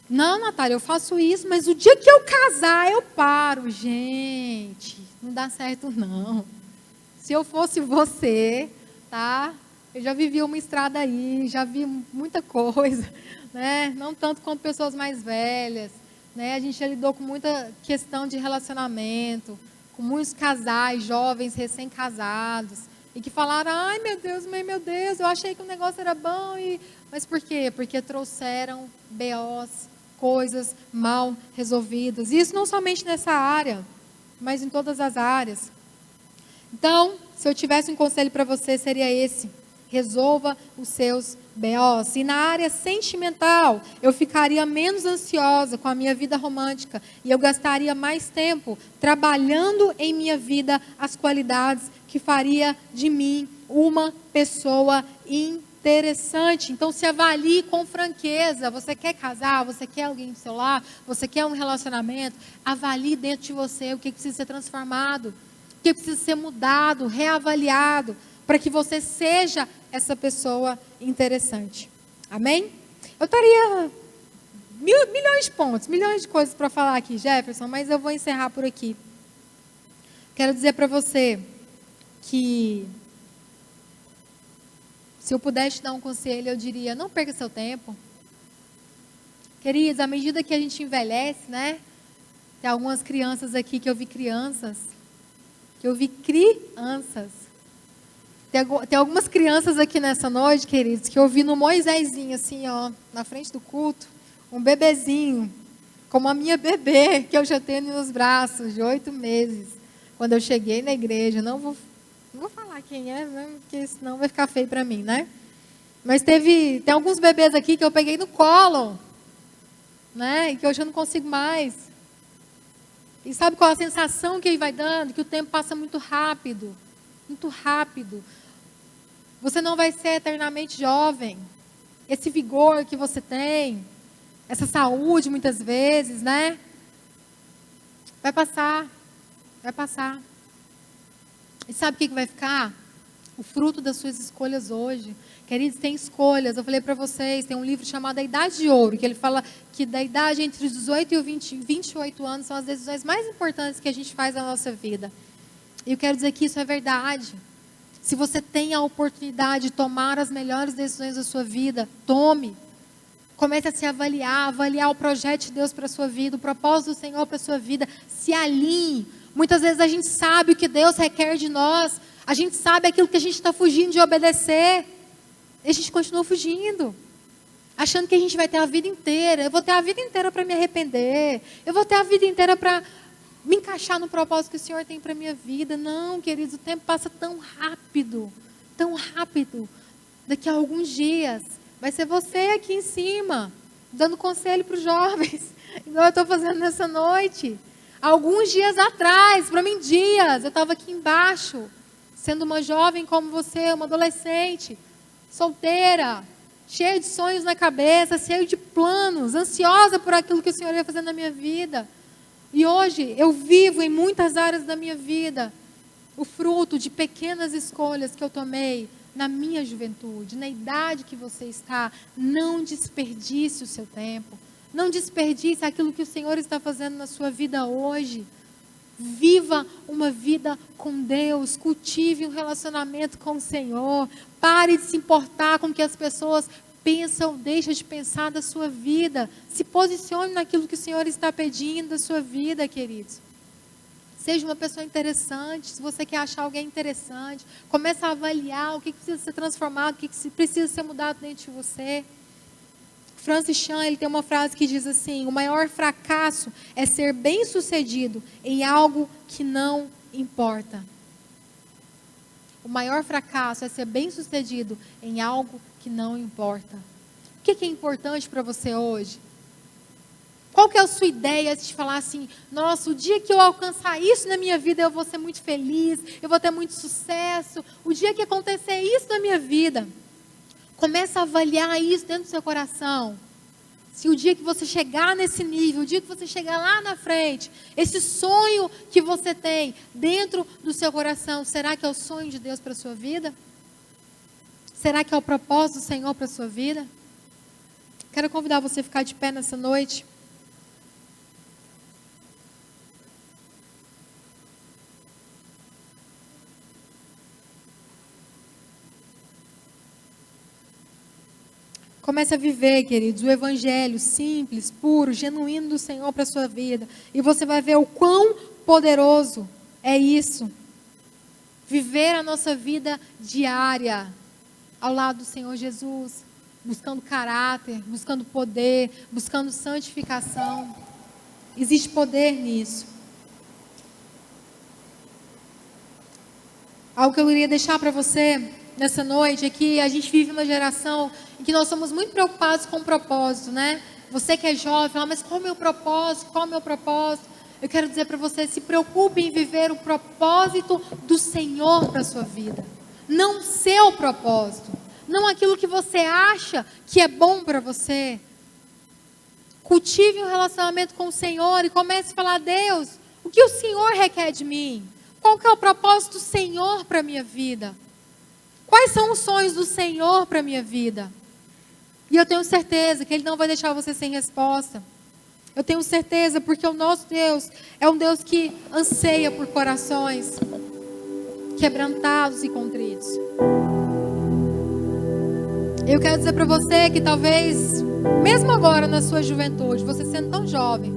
não, Natália, eu faço isso, mas o dia que eu casar, eu paro. Gente, não dá certo, não. Se eu fosse você, tá? Eu já vivi uma estrada aí, já vi muita coisa, né? Não tanto quanto pessoas mais velhas, né? A gente já lidou com muita questão de relacionamento, com muitos casais, jovens recém-casados, e que falaram, ai meu Deus, eu achei que o negócio era bom, mas por quê? Porque trouxeram BOs, coisas mal resolvidas. E isso não somente nessa área, mas em todas as áreas. Então, se eu tivesse um conselho para você, seria esse. Resolva os seus BOs. E na área sentimental, eu ficaria menos ansiosa com a minha vida romântica. E eu gastaria mais tempo trabalhando em minha vida as qualidades que faria de mim uma pessoa interessante. Então, se avalie com franqueza. Você quer casar? Você quer alguém do seu lar? Você quer um relacionamento? Avalie dentro de você o que precisa ser transformado, o que precisa ser mudado, reavaliado, para que você seja essa pessoa interessante. Amém? Eu estaria milhões de pontos, milhões de coisas para falar aqui, Jefferson, mas eu vou encerrar por aqui. Quero dizer para você que Se eu pudesse te dar um conselho, eu diria, não perca seu tempo. Queridos, à medida que a gente envelhece, né? Tem algumas crianças aqui que eu vi crianças. Tem algumas crianças aqui nessa noite, queridos, que eu vi no Moisésinho, assim, ó, na frente do culto, um bebezinho, como a minha bebê, que eu já tenho nos braços, de 8 meses. Quando eu cheguei na igreja, não vou falar quem é, né, porque senão vai ficar feio para mim, né? Mas tem alguns bebês aqui que eu peguei no colo, né, e que hoje eu não consigo mais. E sabe qual a sensação que ele vai dando? Que o tempo passa muito rápido. Muito rápido. Você não vai ser eternamente jovem. Esse vigor que você tem, essa saúde muitas vezes, né? Vai passar. Vai passar. E sabe o que vai ficar? O fruto das suas escolhas hoje. Queridos, tem escolhas. Eu falei para vocês, tem um livro chamado A Idade de Ouro, que ele fala que da idade entre os 18 e os 28 anos são as decisões mais importantes que a gente faz na nossa vida. E eu quero dizer que isso é verdade. Se você tem a oportunidade de tomar as melhores decisões da sua vida, tome. Comece a se avaliar o projeto de Deus para a sua vida, o propósito do Senhor para a sua vida. Se alinhe. Muitas vezes a gente sabe o que Deus requer de nós. A gente sabe aquilo que a gente está fugindo de obedecer. E a gente continua fugindo. Achando que a gente vai ter a vida inteira. Eu vou ter a vida inteira para me arrepender. Eu vou ter a vida inteira para me encaixar no propósito que o Senhor tem para a minha vida. Não, queridos, o tempo passa tão rápido. Tão rápido. Daqui a alguns dias, vai ser você aqui em cima, dando conselho para os jovens. Igual eu estou fazendo nessa noite. Alguns dias atrás, para mim dias, eu estava aqui embaixo, sendo uma jovem como você, uma adolescente, solteira, cheia de sonhos na cabeça, cheia de planos, ansiosa por aquilo que o Senhor ia fazer na minha vida. E hoje eu vivo em muitas áreas da minha vida o fruto de pequenas escolhas que eu tomei na minha juventude, na idade que você está. Não desperdice o seu tempo. Não desperdice aquilo que o Senhor está fazendo na sua vida hoje. Viva uma vida com Deus. Cultive um relacionamento com o Senhor. Pare de se importar com o que as pessoas pensam, deixa de pensar da sua vida. Se posicione naquilo que o Senhor está pedindo da sua vida, queridos. Seja uma pessoa interessante. Se você quer achar alguém interessante, comece a avaliar o que precisa ser transformado, o que precisa ser mudado dentro de você. Francis Chan, ele tem uma frase que diz assim: o maior fracasso é ser bem-sucedido em algo que não importa. O maior fracasso é ser bem-sucedido em algo que não importa. O que é importante para você hoje? Qual que é a sua ideia de falar assim: nossa, o dia que eu alcançar isso na minha vida, eu vou ser muito feliz, eu vou ter muito sucesso. O dia que acontecer isso na minha vida, começa a avaliar isso dentro do seu coração. Se o dia que você chegar nesse nível, o dia que você chegar lá na frente, esse sonho que você tem dentro do seu coração, será que é o sonho de Deus para a sua vida? Será que é o propósito do Senhor para a sua vida? Quero convidar você a ficar de pé nessa noite. Comece a viver, queridos, o evangelho simples, puro, genuíno do Senhor para a sua vida. E você vai ver o quão poderoso é isso. Viver a nossa vida diária ao lado do Senhor Jesus. Buscando caráter, buscando poder, buscando santificação. Existe poder nisso. Algo que eu queria deixar para você nessa noite é que a gente vive uma geração em que nós somos muito preocupados com o propósito, né? Você que é jovem, fala, mas qual é o meu propósito? Qual é o meu propósito? Eu quero dizer para você, se preocupe em viver o propósito do Senhor para a sua vida. Não o seu propósito. Não aquilo que você acha que é bom para você. Cultive um relacionamento com o Senhor e comece a falar: Deus, o que o Senhor requer de mim? Qual que é o propósito do Senhor para a minha vida? Quais são os sonhos do Senhor para a minha vida? E eu tenho certeza que Ele não vai deixar você sem resposta. Eu tenho certeza, porque o nosso Deus é um Deus que anseia por corações quebrantados e contritos. Eu quero dizer para você que talvez, mesmo agora na sua juventude, você sendo tão jovem,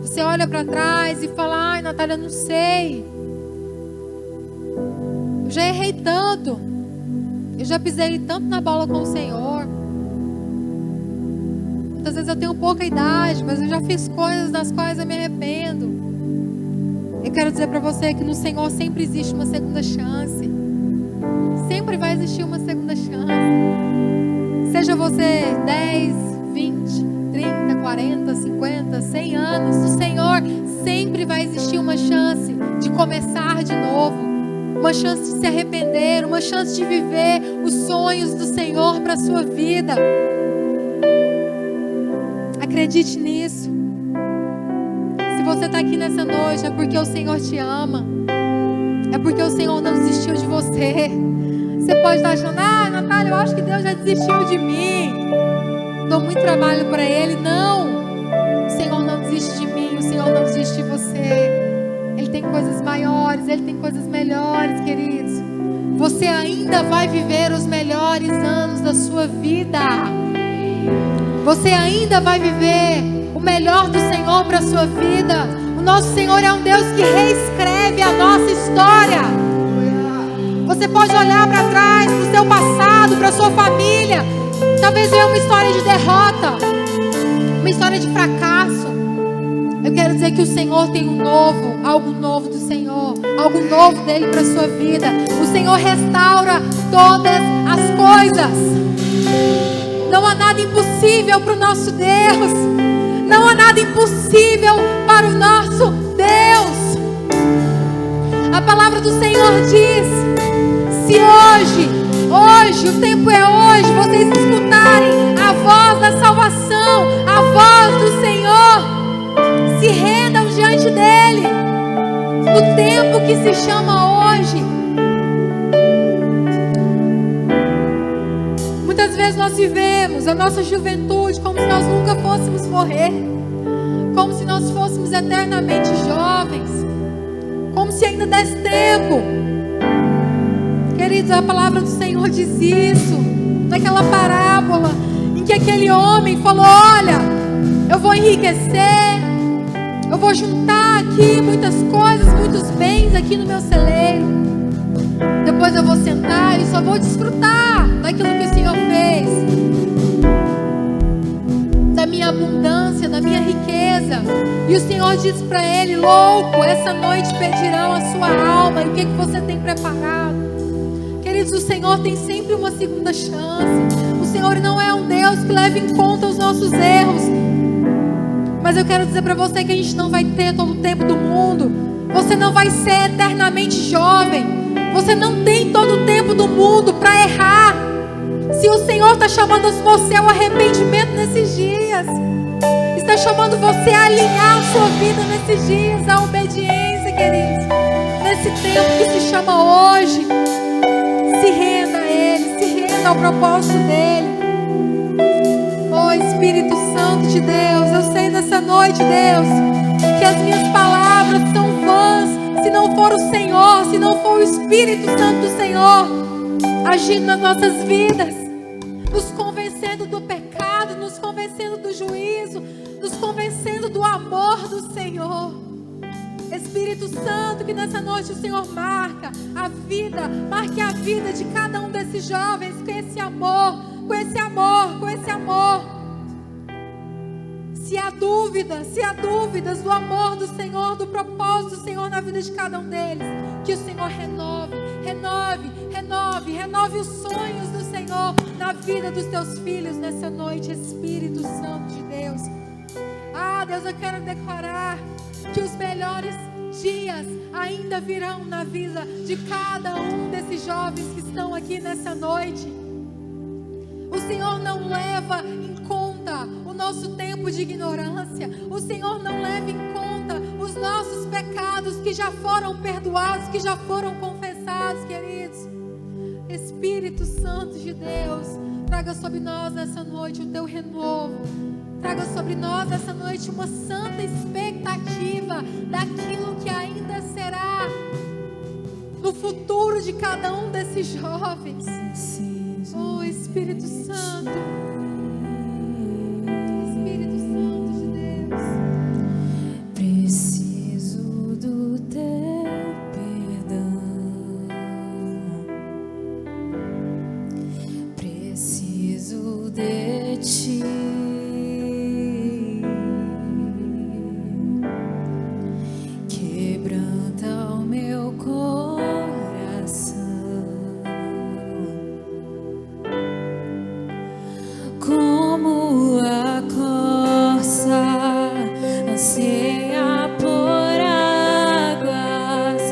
você olha para trás e fala: ai, Natália, não sei. Eu já errei tanto. Eu já pisei tanto na bola com o Senhor. Muitas vezes eu tenho pouca idade, mas eu já fiz coisas das quais eu me arrependo. Eu quero dizer para você que no Senhor sempre existe uma segunda chance. Sempre vai existir uma segunda chance. Seja você 10, 20, 30, 40, 50, 100 anos, no Senhor sempre vai existir uma chance de começar de novo. Uma chance de se arrepender, uma chance de viver os sonhos do Senhor para a sua vida. Acredite nisso. Se você está aqui nessa noite, é porque o Senhor te ama. É porque o Senhor não desistiu de você. Você pode estar achando: ah, Natália, eu acho que Deus já desistiu de mim. Dou muito trabalho para Ele. Não. O Senhor não desiste de mim. O Senhor não desiste de você. Ele tem coisas maiores. Ele tem coisas melhores, queridos. Você ainda vai viver os melhores anos da sua vida. Você ainda vai viver o melhor do Senhor para a sua vida. O nosso Senhor é um Deus que reescreve a nossa história. Você pode olhar para trás, para o seu passado, para a sua família. Talvez veja uma história de derrota, uma história de fracasso. Eu quero dizer que o Senhor tem um novo, algo novo do Senhor, algo novo dele para a sua vida. O Senhor restaura todas as coisas. Não há nada impossível para o nosso Deus. Não há nada impossível para o nosso Deus. A palavra do Senhor diz: se hoje, o tempo é hoje, vocês escutarem a voz da salvação, a voz do Senhor, se rendam diante dele, no tempo que se chama hoje. Muitas vezes nós vivemos a nossa juventude como se nós nunca fôssemos morrer, como se nós fôssemos eternamente jovens, como se ainda desse tempo. Queridos, a palavra do Senhor diz isso, naquela parábola em que aquele homem falou: olha, eu vou enriquecer, eu vou juntar aqui muitas coisas, muitos bens aqui no meu celeiro. Depois eu vou sentar e só vou desfrutar daquilo que o Senhor fez, da minha abundância, da minha riqueza. E o Senhor diz para ele: louco, essa noite pedirão a sua alma. E o que você tem preparado? Queridos, o Senhor tem sempre uma segunda chance. O Senhor não é um Deus que leva em conta os nossos erros. Mas eu quero dizer para você que a gente não vai ter todo o tempo do mundo. Você não vai ser eternamente jovem. Você não tem todo o tempo do mundo para errar. Se o Senhor está chamando você ao arrependimento nesses dias, está chamando você a alinhar a sua vida nesses dias, à obediência, queridos. Nesse tempo que se chama hoje, se renda a Ele, se renda ao propósito dEle. Oh, Espírito Santo de Deus, eu sei nessa noite, Deus, que as minhas palavras são vãs se não for o Senhor, se não for o Espírito Santo do Senhor agindo nas nossas vidas, nos convencendo do pecado, nos convencendo do juízo, nos convencendo do amor do Senhor. Espírito Santo, que nessa noite o Senhor marque a vida de cada um desses jovens com esse amor, com esse amor, com esse amor. Se há dúvidas do amor do Senhor, do propósito do Senhor na vida de cada um deles, que o Senhor renove os sonhos do Senhor na vida dos teus filhos nessa noite, Espírito Santo de Deus. Ah, Deus, eu quero declarar que os melhores dias ainda virão na vida de cada um desses jovens que estão aqui nessa noite. O Senhor não leva em conta o nosso tempo de ignorância. O Senhor não leva em conta os nossos pecados que já foram perdoados, que já foram confessados, queridos. Espírito Santo de Deus, traga sobre nós nessa noite o teu renovo. Traga sobre nós essa noite uma santa expectativa daquilo que ainda será no futuro de cada um desses jovens. Oh, Espírito Santo. Espírito Santo de Deus. Preciso do teu perdão. Preciso de ti. Quebranta o meu coração, como a corça anseia por águas,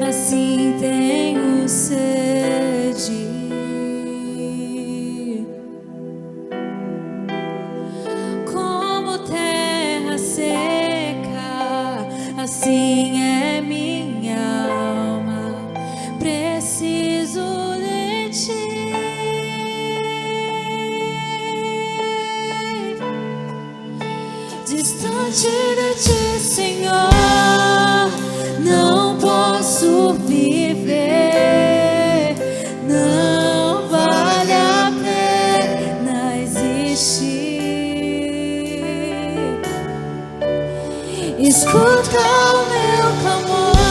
assim tenho sede. Como terra seca, assim é minha alma, preciso de ti. Distante de ti, Senhor, não posso viver, não vale a pena existir. Escuta o meu clamor.